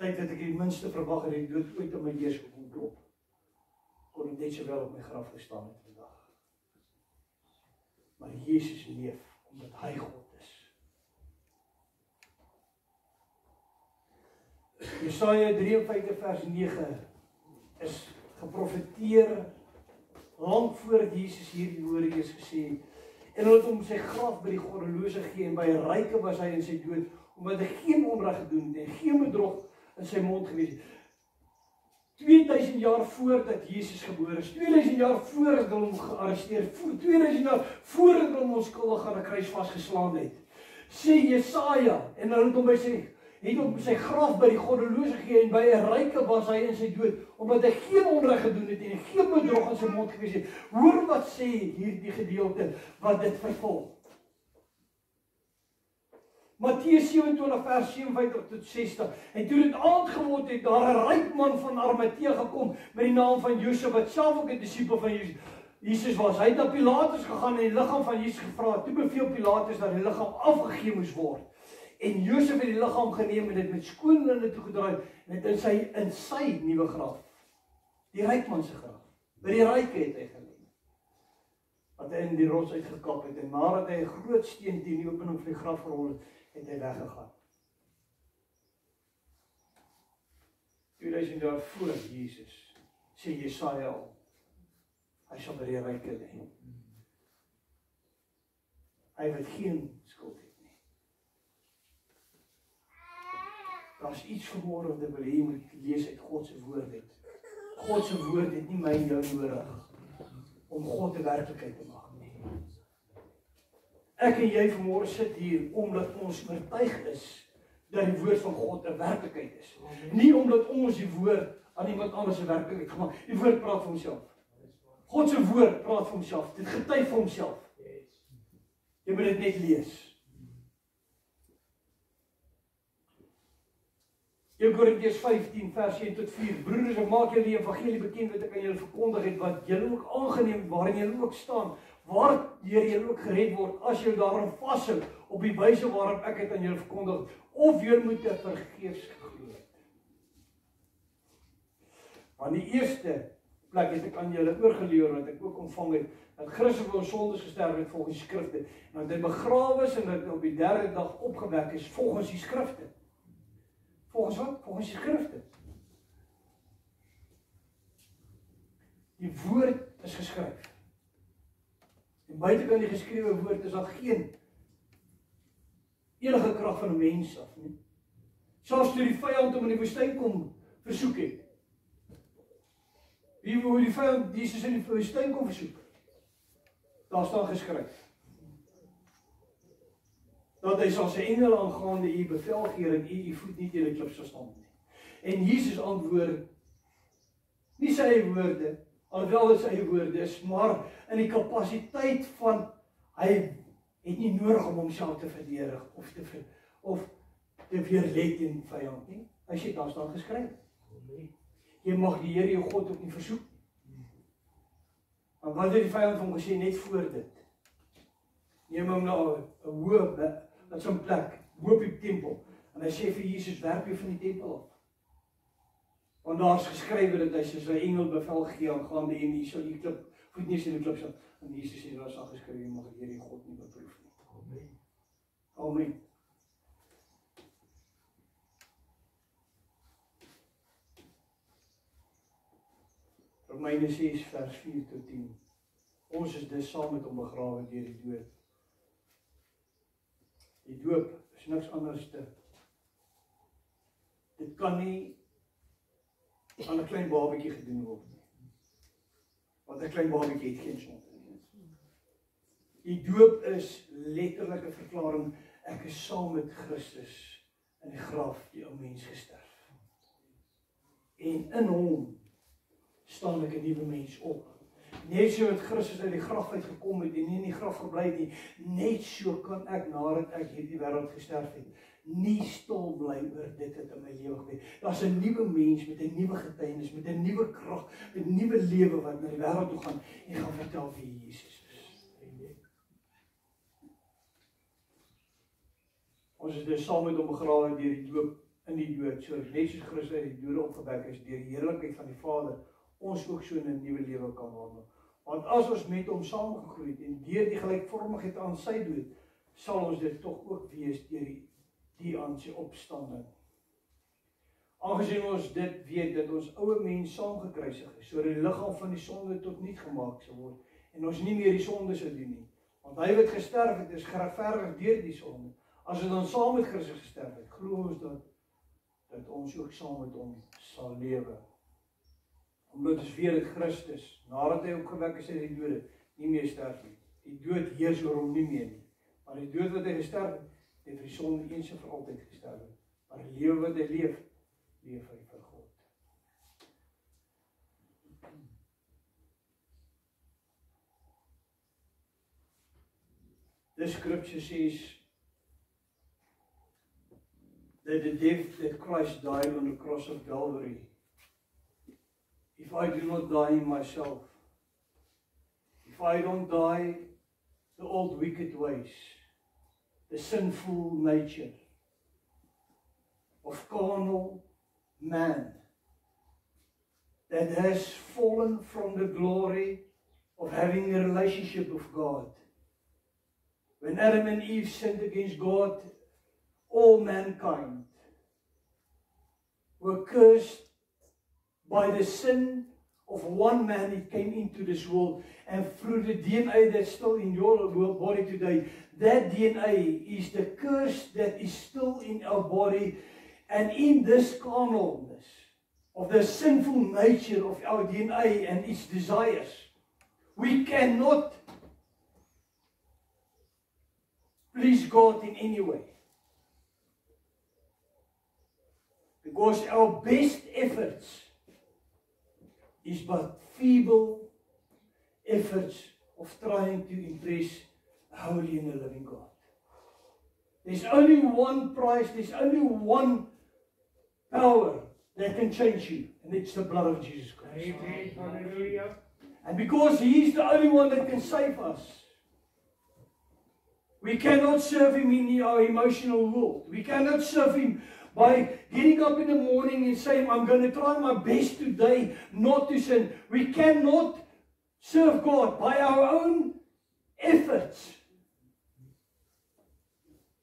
tyd het ek die minste verwag het, ek dood ooit in my lees kom klop. Kon ek net sowel op my graf gestaan het vandag. Maar Jesus leef, omdat hy God is. Jesaja 53 vers 9 is geprofeteer lang voordat Jesus hierdie woorde is gesê. En hulle het hom sy graf by die goddelose gegee en by 'n ryke was hy in sy dood, omdat hy geen onreg gedoen het en geen bedrog in sy mond gewees het. 2000 jaar voordat Jesus gebore is, 2000 jaar voordat hulle hom gearresteer, 2000 jaar voordat hulle hom onskuldig aan 'n kruis vasgeslaan het, sê Jesaja, en hulle het hom by sy graf by die goddelose gegee en by 'n ryke was hy in sy dood, omdat hy geen onreg gedoen het en geen bedrog in sy mond gewees het. Hoor wat sê hierdie gedeelte wat dit vervul. Matteus 27 vers 57 tot 60. En toe dit aand geword het, daar 'n ryk man van Arimatea gekom met die naam van Josef, wat self ook 'n disipel van Jesus was. Hy het na Pilatus gegaan en die liggaam van Jesus gevra. Toe beveel Pilatus dat die liggaam afgegee moes word. En Josef het die liggaam geneem en dit met skoon linne toegedraai en dit in sy nuwe graf. Die ryk man se graf. By die ryke het hy gelê. Wat hy in die rots uitgekap het en nadat hy 'n groot steen teen die opening van die graf gerol het hy weggegaan. 2000 jaar voor Jesus sê Jesaja al, hy sal by die ryke lê. Hy wat geen skuld het nie. Daar's iets vanmôre wat ek wil hê jy moet lees uit God se woord uit. God se woord het nie my en jou nodig om God 'n werklikheid te maak nie. Ek en jy vanmôre sit hier omdat ons oortuig is dat die woord van God 'n werklikheid is. Nie omdat ons die woord aan iemand anders 'n werklikheid gemaak. Die woord praat vir homself. God se woord praat vir homself. Dit getuig vir homself. Jy moet dit net lees. 1 Korintiërs 15 vers 1 tot 4. Broeders, ek maak julle die evangelie bekend wat ek aan julle verkondig het, wat julle ook aangeneem, waarin julle ook staan, waardeur julle ook gered word, as julle daarom vashou op die wyse waarop ek het aan julle verkondig, of julle moet dit vergeefs geglo het. Want die eerste plek het ek aan julle oorgeleer wat ek ook ontvang het, dat Christus vir ons sondes gesterf het volgens die skrifte, en dat hy begrawe is en dat hy op die derde dag opgewek is volgens die skrifte. Volgens wat? Volgens die skrifte. Die woord is geskryf. En buitekant die geskrewe woord is daar geen enige krag van 'n mens af nie. Selfs toe die vyand hom in die woestyn kom versoek het. Wie wou die vyand Jesus in die woestyn kom versoek? Daar staan geskryf. Dat hy sal sy engele aangaande u bevel gee dat u voet nie teen die klip sal staan nie. En Jesus antwoord, nie sy eie woorde, alhoewel dit sy eie woorde is, maar in die kapasiteit van, hy het nie nodig om homself te verdedig of te weerlet teen vyand nie. Hy sê, daar staan geskryf. Jy mag die Here jou God ook nie versoek. Maar wat het die vyand van hom gesê net voor dit? Neem hom na 'n hoë, dat so'n plek, bo op die tempel. En hy sê vir Jesus, werp jy van die tempel af. Want daar is geskrywe dat hy sy engel bevel gee aangaande en hy sal die klip, voet nie in die klip sal. En Jesus sê, daar is al geskrywe, jy mag die Here jou God nie beproef nie. Amen. Amen. Romeine 6 vers 4 tot 10. Ons is dus saam met hom begrawe deur die dood. Die doop is niks anders te. Dit kan nie aan 'n klein babatjie gedoen word nie. Want 'n klein babatjie het geen sonde nie. Die doop is letterlike verklaring, ek is saam met Christus in die graf, die ou mens gesterf. En in hom staan ek 'n nuwe mens op. Net so het Christus uit die graf uitgekom het en nie in die graf gebly het nie, net so kan ek nadat ek hierdie wêreld gesterf het, nie stil bly oor dit wat in my lewe gebeur. Daar's 'n nuwe mens met 'n nuwe getuienis, met 'n nuwe krag, met 'n nuwe lewe wat na die wêreld toe gaan en gaan vertel wie Jesus is. Ons is dus saam met hom begrawe deur die doop in die dood, so net soos Christus uit die dode opgewek is deur die heerlikheid van die Vader, ons ook so in 'n nuwe lewe kan wandel. Want as ons met hom saamgegroei het en deur die gelykvormigheid aan sy dood, sal ons dit tog ook wees deur die aan sy opstanding. Aangesien ons dit weet dat ons ouer mens saamgekruisig is, sodat die liggaam van die sonde tot niet gemaak sal word en ons nie meer die sonde sal doen nie. Want hy wat gesterf het, is geregverdig deur die sonde. As ons dan saam met Christus gesterf het, glo ons dat ons ook saam met hom sal lewe. Omdat ons weet dat Christus, nadat hy opgewek is uit die dode, nie meer sterf nie. Die dood heers oor hom nie meer nie. Maar die dood wat hy gesterf het, het vir die sonde eens en vir altyd gesterf. Maar die lewe wat hy leef hy vir God. This scripture says that the death that Christ died on the cross of Calvary, if I do not die in myself, if I don't die the old wicked ways, the sinful nature of carnal man that has fallen from the glory of having a relationship with God. When Adam and Eve sinned against God, all mankind were cursed by the sin of one man. It came into this world, and through the DNA that's still in your body today, that DNA is the curse that is still in our body, and in this carnalness of the sinful nature of our DNA and its desires, we cannot please God in any way. Because our best efforts is but feeble efforts of trying to impress a holy and a living God. There's only one price, there's only one power that can change you, and it's the blood of Jesus Christ. Amen. Hallelujah. And because He's the only one that can save us, we cannot serve Him in our emotional world. We cannot serve Him by getting up in the morning and saying, I'm going to try my best today not to sin. We cannot serve God by our own efforts.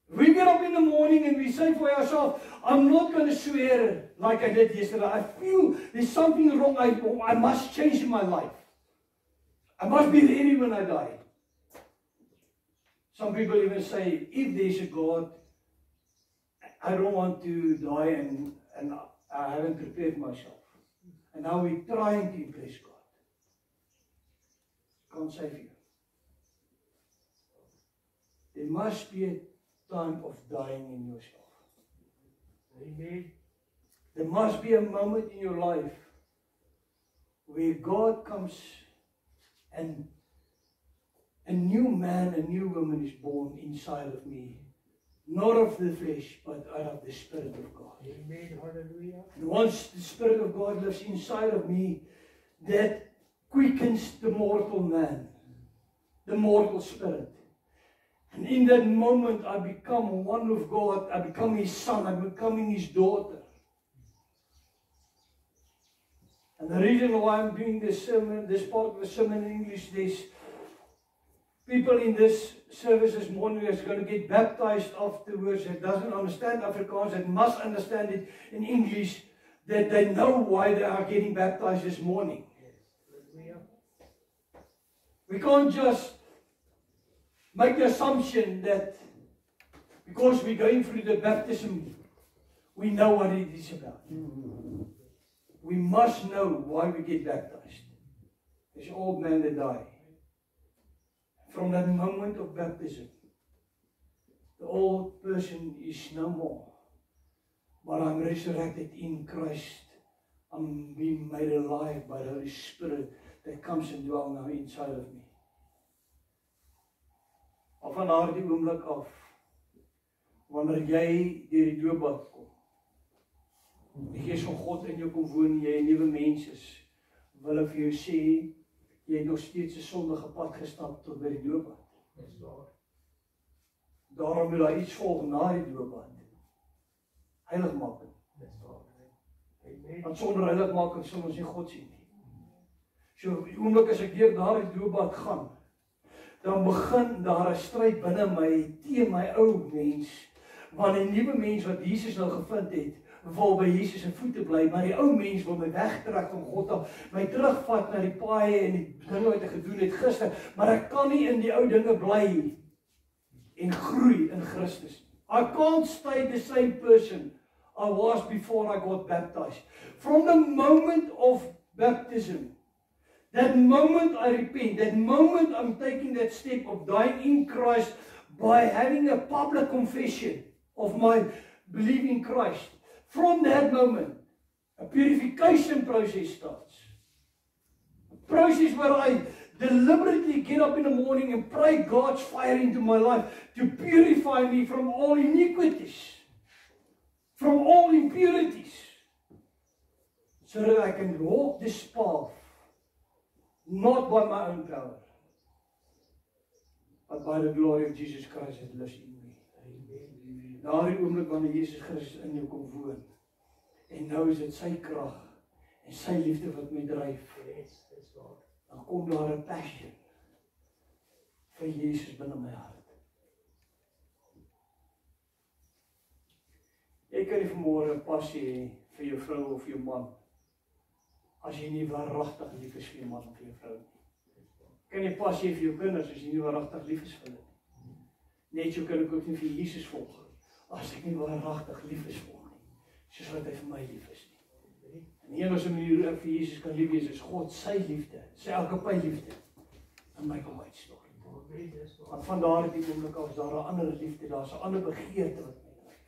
We get up in the morning and we say for ourselves, I'm not going to swear like I did yesterday. I feel there's something wrong. I must change in my life. I must be ready when I die. Some people even say, if there's a God, I don't want to die and I haven't prepared myself. And now we're trying to impress God. Can't save you. There must be a time of dying in yourself. Amen. There must be a moment in your life where God comes and a new man, a new woman is born inside of me. Not of the flesh, but out of the Spirit of God. Amen. Hallelujah. And once the Spirit of God lives inside of me, that quickens the mortal man, the mortal spirit. And in that moment, I become one with God. I become His son. I'm becoming His daughter. And the reason why I'm doing this sermon, this part of the sermon in English, there's people in this service this morning that's going to get baptized afterwards that doesn't understand Afrikaans, that must understand it in English, that they know why they are getting baptized this morning. We can't just make the assumption that because we're going through the baptism, we know what it is about. We must know why we get baptized. There's an old man that died. From that moment of baptism, the old person is no more. But I'm resurrected in Christ. I'm being made alive by the Holy Spirit that comes and dwells now inside of me. Of van daardie oomblik af, wanneer jy deur die doopbad kom, die Gees van God in jou kom woon, jy 'n nuwe mens is, wil ek vir jou sê, jy het nog steeds 'n sondige pad gestap tot by die doopbad. Daarom moet daar iets volg na die doopbad. Heiligmaking. Amen. Want sonder heiligmaking sal ons nie God sien nie. So, die oomblik as ek deur daardie doopbad gaan, dan begin daar 'n stryd binne my teen my ou mens, want die nuwe mens wat Jesus nou gevind het, wil by Jesus se voete bly, maar die ou mens wil my wegtrek van God af, my terugvat na die paaie en die dinge wat ek gedoen het gister, maar ek kan nie in die ou dinge bly en groei in Christus. I can't stay the same person I was before I got baptized. From the moment of baptism, that moment I repent, that moment I'm taking that step of dying in Christ by having a public confession of my belief in Christ. From that moment, a purification process starts. A process where I deliberately get up in the morning and pray God's fire into my life to purify me from all iniquities, from all impurities, so that I can walk this path, not by my own power, but by the glory of Jesus Christ that lives in me. Daardie oomblik wanneer Jesus Christus in jou kom woon, en nou is dit sy krag en sy liefde wat my dryf, dan kom daar 'n passion vir Jesus binne my hart. Jy kan nie vanmôre 'n passie hê vir jou vrou of jou man as jy nie waaragtig lief is vir jou man of vir jou vrou nie. Kan jy passie hê vir jou kinders as jy nie waaragtig lief is vir hulle nie. Net so kan ek ook nie vir Jesus volg as ek nie waaragtig lief is vir hom nie, soos wat hy vir my lief is nie. En die enigste manier hoe ek vir Jesus kan lief wees is God sy liefde, sy agape liefde in my kom uitstort. Want van daardie oomblik af is daar 'n ander liefde, daar's 'n ander begeerte wat my dryf.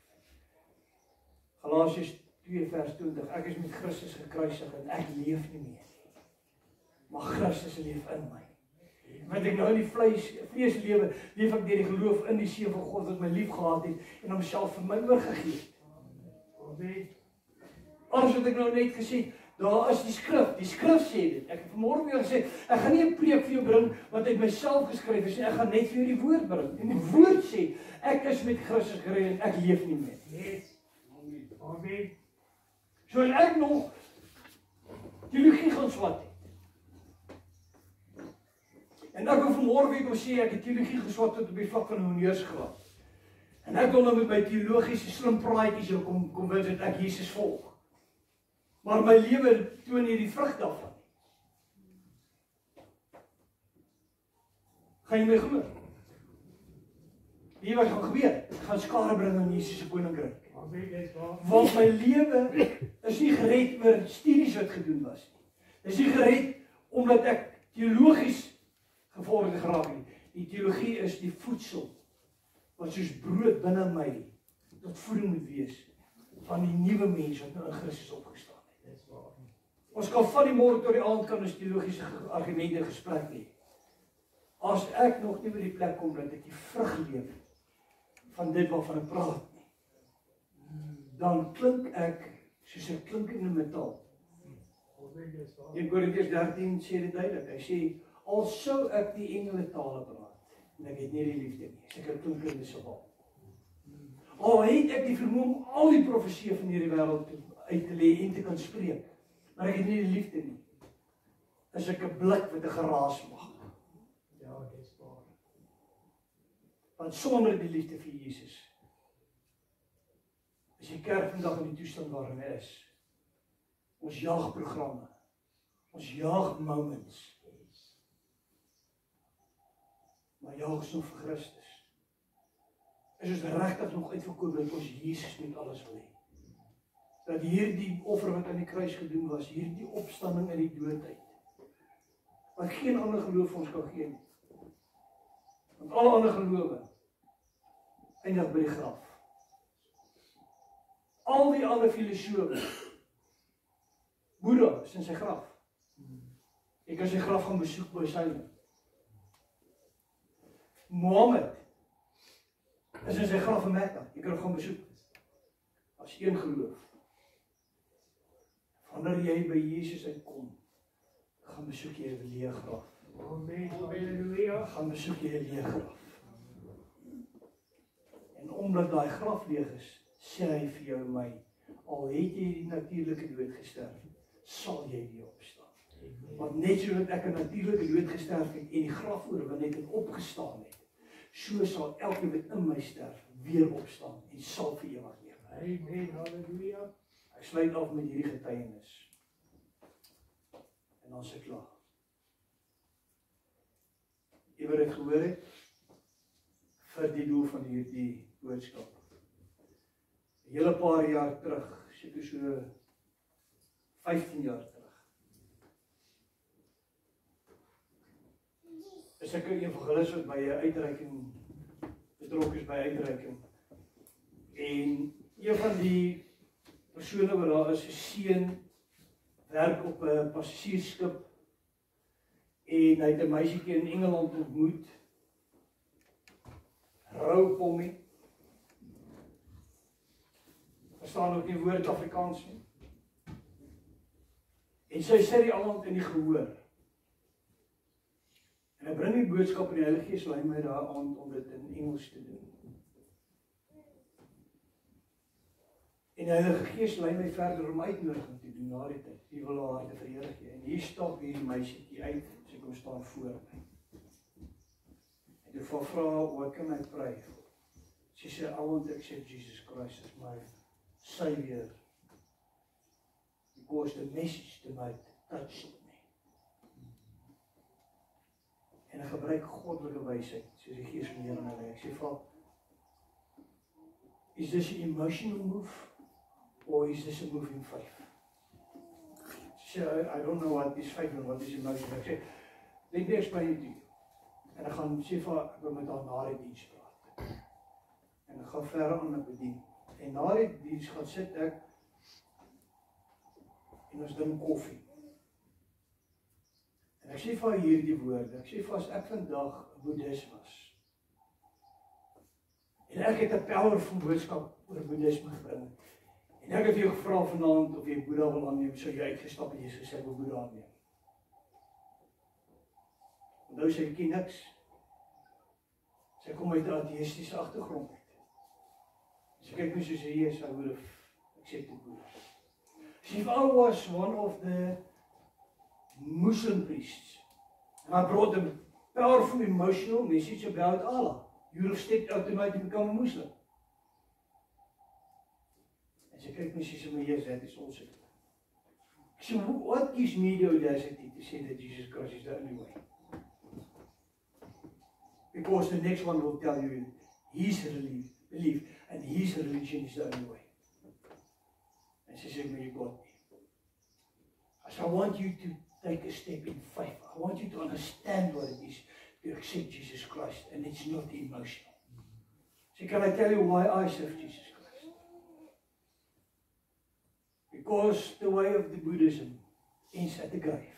Galasiërs 2 vers 20, ek is met Christus gekruisig en ek leef nie meer nie, maar Christus leef in my. Want ek nou in die vlees lewe, leef ek deur die geloof in die Seun van God wat my lief gehad het en homself vir my oorgegee het. Amen. Alles wat ek nou net gesê, daar is die skrif sê dit. Ek het vanmôre weer gesê, ek gaan nie 'n preek vir jou bring wat uit myself geskryf is nie, ek gaan net vir jou die woord bring. En die woord sê, ek is met Christus gered en ek leef nie meer. Yes. Amen. So en ek nog teologie gaan swat het. En ek wil vanmôre weer kom sê, ek het teologie geswat tot op die vlak van 'n honneursgraad. En ek wil nou met my teologiese slim praatjies jou kom wys dat ek Jesus volg. Maar my lewe toon nie die vrug daarvan. Gaan jy my glo? Wie wat gaan gebeur? Ek gaan skare bring in Jesus se koninkryk. Want my lewe is nie gered oor studies wat gedoen was nie. Dis nie gered omdat ek teologies gevorderd geraak het. Die teologie is die voedsel wat soos brood binne my tot voeding moet wees van die nuwe mens wat nou in Christus opgestaan het. Ons kan van die môre tot die aand kan ons teologiese argumente gesprek hê. As ek nog nie by die plek kom dat ek die vrug leef van dit waarvan ek praat nie, dan klink ek soos 'n klinkende metaal. 1 Korintiërs 13 sê dit duidelik. Hy sê, al sou ek die engele tale praat, en ek het nie die liefde nie, is ek 'n klinkende sabel. Al het ek die vermoë om al die profeseë van hierdie wêreld uit te lê en te kan spreek, maar ek het nie die liefde nie, is ek 'n blik wat 'n geraas mag. Ja, dis waar. Want sonder die liefde vir Jesus is die kerk vandag in die toestand waarin hy is. Ons jaag programme, ons jaag moments, maar jaag ons nog vir Christus. Is ons regtig nog uitverkoop dat ons Jesus met alles wil hê? Dat hierdie offer wat aan die kruis gedoen was, hierdie opstanding uit die doodheid, wat geen ander geloof vir ons kan gee nie. Want alle ander gelowe eindig by die graf. Al die ander filosofe, Boeddha is in sy graf. Ek kan sy graf gaan besoek by sy. Mohammed is in sy graf in Mekka. Jy kan hom gaan besoek. As een geloof. Wanneer jy by Jesus uitkom, gaan besoek jy 'n leë graf. Amen. Halleluja. Gaan besoek jy 'n leë graf. omdat daai graf leeg is, sê hy vir jou en my, al het jy die natuurlike dood gesterf, sal jy weer opstaan. Want net soos ek 'n natuurlike dood gesterf het en die graf oorwin het en opgestaan het, so sal elke wat in my sterf weer opstaan en sal vir ewig lewe. Amen. Halleluja. Ek sluit af met hierdie getuienis. En dan se klaar. Iemand het gehoor het vir die doel van hierdie boodskap. 'n Hele paar jaar terug, seker so 15 jaar terug. Is ek 'n evangelis wat by 'n uitreiking betrokke is by uitreiking. En een van die persone wat daar is, 'n seun, werk op 'n passasiersskip en hy het 'n meisietjie in Engeland ontmoet. Rou pommie. Verstaan ook nie woord Afrikaans nie. En sy sê die aand in die gehoor. En hy bring die boodskap en die Heilige Gees lei my daar aan om dit in Engels te doen. En die Heilige Gees lei my verder om uitnodiging te doen na die tyd. Die wil haar harte verheerlik gee. En hier stap hierdie meisietjie uit, sy kom staan voor my. En toe vra haar, "What can I pray for?" She said, "I want to accept Jesus Christ as my Savior. Because the message tonight touched me." En hy gebruik goddelike wysheid, soos die Gees van die Here in my lei. Ek sê vir haar, "Is this an emotional move or is this a move in faith?" She said, I don't know what is faith and what is emotion. Ek sê, "Let me explain it to you." En ek gaan sê vir haar, ek wil met haar na die diens praat. En ek gaan verder aan met bedien. En na die diens gaan sit ek en ons drink koffie. En ek sê vir haar hierdie woorde, ek sê vir as ek vandag 'n boeddhis was, en ek het 'n powerful boodskap oor boeddhisme gebring, en ek het jou gevra vanaand of jy Boeddha wil aanneem, sou jy uitgestap en jy gesê ek wil Boeddha aanneem. Onthou sy ken niks. Sy kom uit 'n ateïstiese agtergrond uit. Sy kyk my soos hy is, I would have accepted Buddha. She was one of the Muslim priests. And I brought them a powerful emotional message about Allah. You have stepped out tonight to become a Muslim. And sy kyk my soos my yes, that is also. So what gives me the audacity to say that Jesus Christ is the only way? Because the next one will tell you his belief and his religion is the only way. And she said, "You got me." So I want you to take a step in faith. I want you to understand what it is to accept Jesus Christ, and it's not emotional. So can I tell you why I serve Jesus Christ? Because the way of the Buddhism ends at the grave.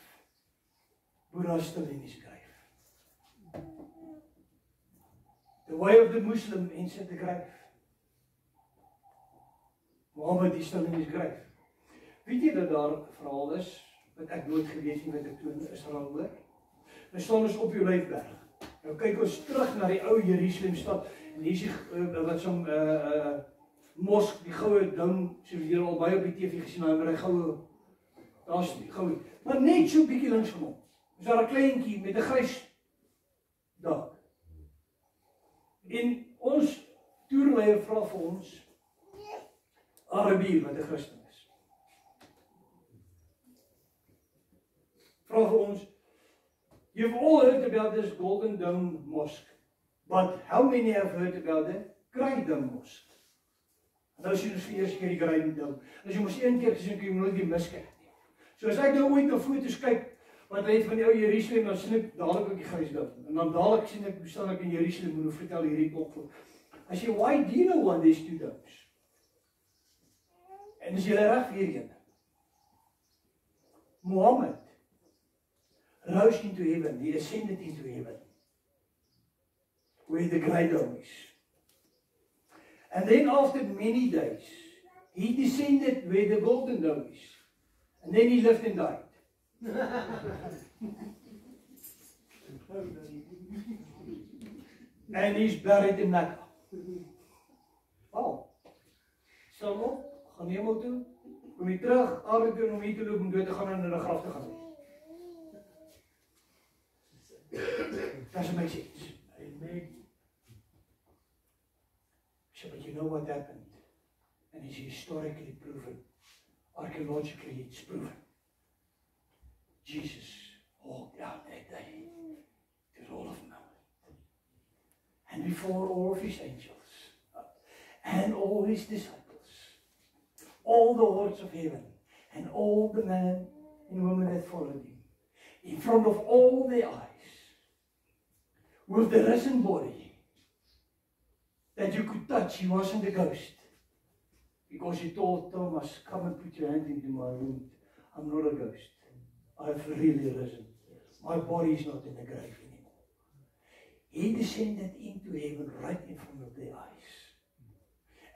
Buddha is still in his grave. The way of the Muslim ends at the grave. Mohammed is still in his grave. Weet jy dat daar 'n verhaal is, wat ek nooit geweet nie, wat ek toe in Israel hoor? Nou staan ons op die Olijfberg. Nou kyk ons terug na die ou Jerusalem stad, en hier is die, wat so'n mosk, die goue dom, soos jy al baie op die TV gesien, maar die goue, daar is die goue, maar net so bietjie links van hom, is daar 'n kleintjie met 'n grys dak. En ons toerleier vra vir ons, Arabier wat 'n Christen is, vra vir ons, "You've all heard about this Golden Dome Mosque, but how many have heard about the Grey Dome Mosque?" En nou sien ons vir eers keer die Grey Dome. As jy mos een keer gesien, kan jy nooit die miskyk nie. So as ek nou ooit na foto's kyk, wat hy het van die ou Jerusalem, dan sien ek dadelik ook die grys dome. En dan dadelik sien ek, staan ek in Jerusalem, en hoe vertel hierdie klok. I say, "Why do you know one these two domes?" En is julle reg hierheen? Mohammed rose into heaven, he ascended into heaven, where the Grey Dome is. And then after many days, he descended where the Golden Dome is. And then he lived and died. And he's buried in Mecca. aarde toe om hier te loop om dood te gaan en in 'n graf te gaan. Doesn't make sense. Amen. So, but you know what happened? And it's historically proven. Archaeologically, it's proven. Jesus walked out that day to all of them. And before all of his angels, and all his disciples, all the hordes of heaven, and all the men and women that followed him, in front of all their eyes, with the risen body that you could touch. He wasn't a ghost. Because he told Thomas, come and put your hand into my wound. I'm not a ghost. I've really risen. My body is not in the grave anymore. He descended into heaven right in front of their eyes.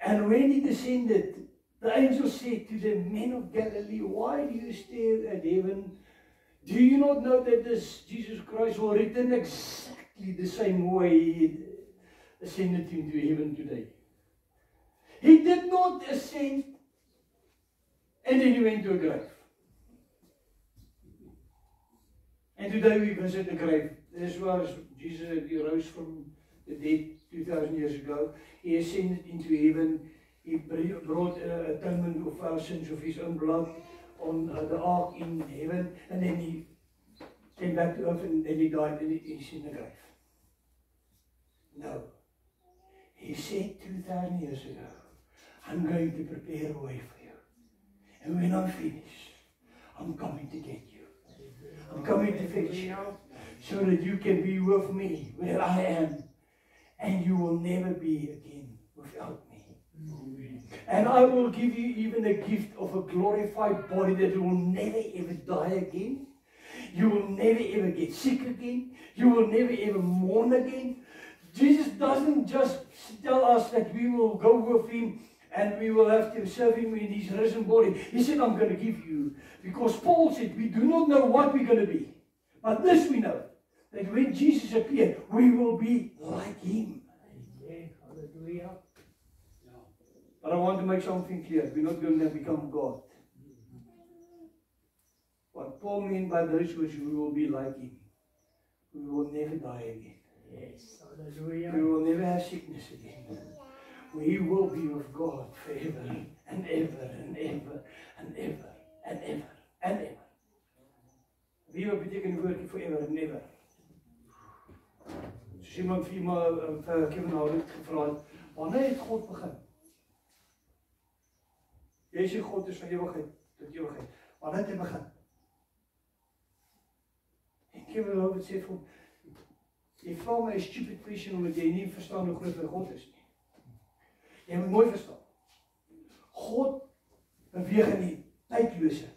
And when he descended, the angel said to the men of Galilee, why do you stare at heaven? Do you not know that this Jesus Christ will return exactly the same way he ascended into heaven today? He did not ascend and then he went to a grave. And today we visit the grave. This was Jesus, he rose from the dead 2,000 years ago. He ascended into heaven. He brought atonement of our sins of his own blood on the ark in heaven. And then he came back to earth and then he died and he's in the grave. No. He said 2,000 years ago, I'm going to prepare a way for you. And when I'm finished, I'm coming to get you. I'm coming to fetch you so that you can be with me where I am. And you will never be again without me. And I will give you even a gift of a glorified body that will never ever die again. You will never ever get sick again. You will never ever mourn again. Jesus doesn't just tell us that we will go with him and we will have to serve him in his risen body. He said, I'm going to give you. Because Paul said, we do not know what we're going to be. But this we know, that when Jesus appeared, we will be like him. Amen. Hallelujah. But I want to make something clear. We're not going to become God. What Paul meant by those words, we will be like him. We will never die again. Yes. Hallelujah. We will never have sickness again. We will be with God forever and ever and ever and ever and ever and ever. Wie wat beteken die woordjie forever and ever? Soos iemand vir Kevin Howard gevra het, wanneer het God begin? Jy sê God is van ewigheid tot ewigheid. Wanneer het hy begin? En Kevin Howard sê vir hom, jy vra my 'n stupid question omdat jy nie verstaan hoe groot God is nie. Jy moet mooi verstaan. God beweeg in die tydlose.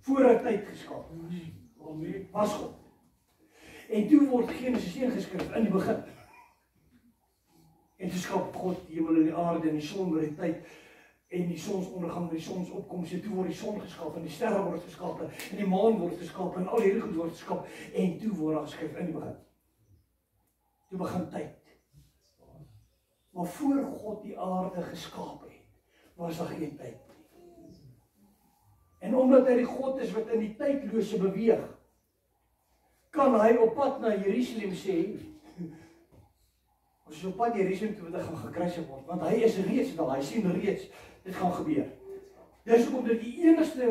Voordat tyd geskaap was God. En toe word Genesis 1 geskryf in die begin. En toe skep God die hemel en die aarde en die son met die tyd en die sonsondergang en die sonsopkoms. En toe word die son geskaap en die sterre word geskaap en die maan word geskaap en al hierdie goed word geskaap en toe word daar geskryf in die begin. Toe begin tyd. Maar voor God die aarde geskaap het, was daar geen tyd nie. En omdat hy die God is wat in die tydlose beweeg, kan hy op pad na Jerusalem sê, ons is op pad na Jerusalem toe wat hy gaan gekruisig word, want hy is reeds daar, hy sien reeds, dit gaan gebeur. Dis hoekom dit die enigste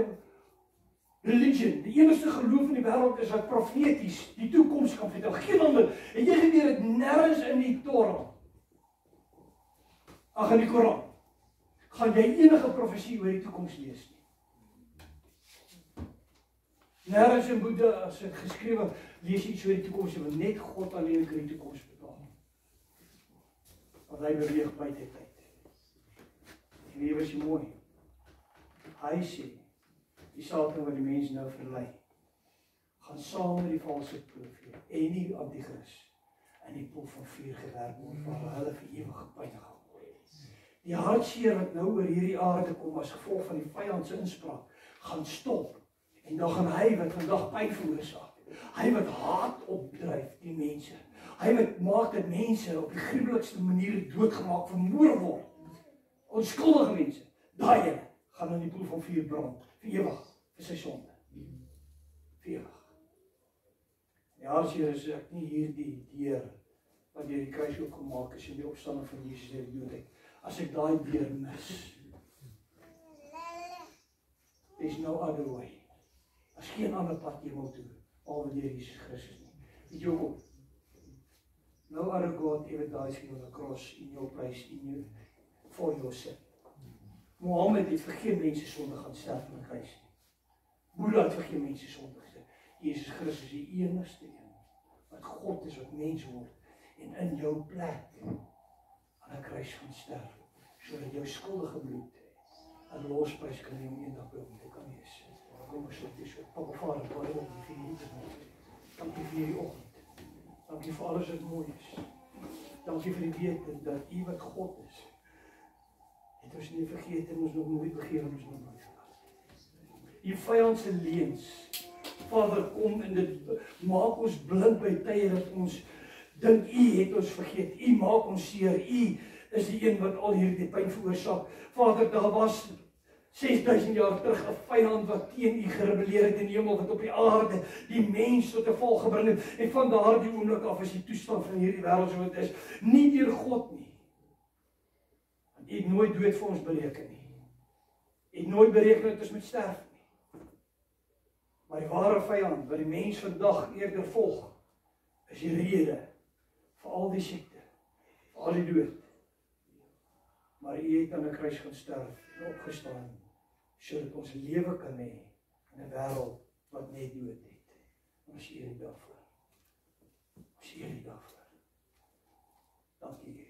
religion, die enigste geloof in die wêreld is wat profeties die toekoms kan vertel. Geen ander, en jy leer dit nêrens in die Torah. Ag in die Koran, gaan jy enige profesie oor die toekoms lees nie. Nêrens in Boeddha as dit geskrewe, lees iets oor die toekoms, want net God alleen kan die toekoms bepaal. Want hy beweeg buite tyd. En hier was hy mooi. Hy sê, die Satan wat die mens nou verlei, gaan saam met die valse profeet en die antichris in die poel van vuur gewerp word, waar hulle vir ewig gepynig gaan. Die hartseer wat nou oor hierdie aarde kom as gevolg van die vyand se inspraak, gaan stop. En dan gaan hy wat vandag pyn veroorsaak, hy wat haat opdryf die mense, hy wat maak dat mense op die gruwelikste maniere doodgemaak, vermoor word, onskuldige mense, daai gaan in die poel van vuur brand, vir ewig, vir sy sonde. Vir ewig. Ja, as Here, is ek nie hier die deur wat deur die kruis ook gemaak is en die opstanding van Jesus deur die dood. As ek daai deur mis, there's no other way. As geen ander pad hemel toe, behalwe deur Jesus Christus nie. Weet jy hoekom? No other God ever dies on the cross in your place, for your sin. Mohammed het vir geen mense sonde gaan sterf aan die kruis nie. Boeddha het vir geen mense sonde gesê. Jesus Christus is die enigste een wat God is, wat mens word en in jou plek aan 'n kruis gaan sterf, sodat jou skuldige bloed 'n losprys kan neem eendag by hom te kan wees. Kom ons sê dis Papa Vader, baie dankie vir hierdie dag. Dankie vir hierdie oggend. Dankie vir alles wat mooi is. Dankie vir die wete dat U wat God is, het ons nie vergeet en ons nog nooit begeer en ons nog nooit verlaat. Die vyand se leuns, Vader, kom en dit maak ons blind by tye dat ons dink U het ons vergeet. U maak ons seer. U is die een wat al hierdie pyn veroorsaak. Vader, daar was 6000 jaar terug 'n vyand wat teen U gerebelleer het in die hemel, wat op die aarde die mens tot 'n val gebring het. En van daardie oomblik af is die toestand van hierdie wêreld so wat is, nie deur God nie. Want U het nooit dood vir ons bereken nie. U het nooit bereken dat ons moet sterf nie. Maar die ware vyand wat die mens vandag eerder volg, is die rede vir al die siekte, vir al die dood. Maar U het aan 'n kruis gaan sterf en opgestaan, sodat ons lewe kan hê in 'n wêreld wat net dood het. Ons eer U daarvoor. Ons eer U daarvoor. Dankie.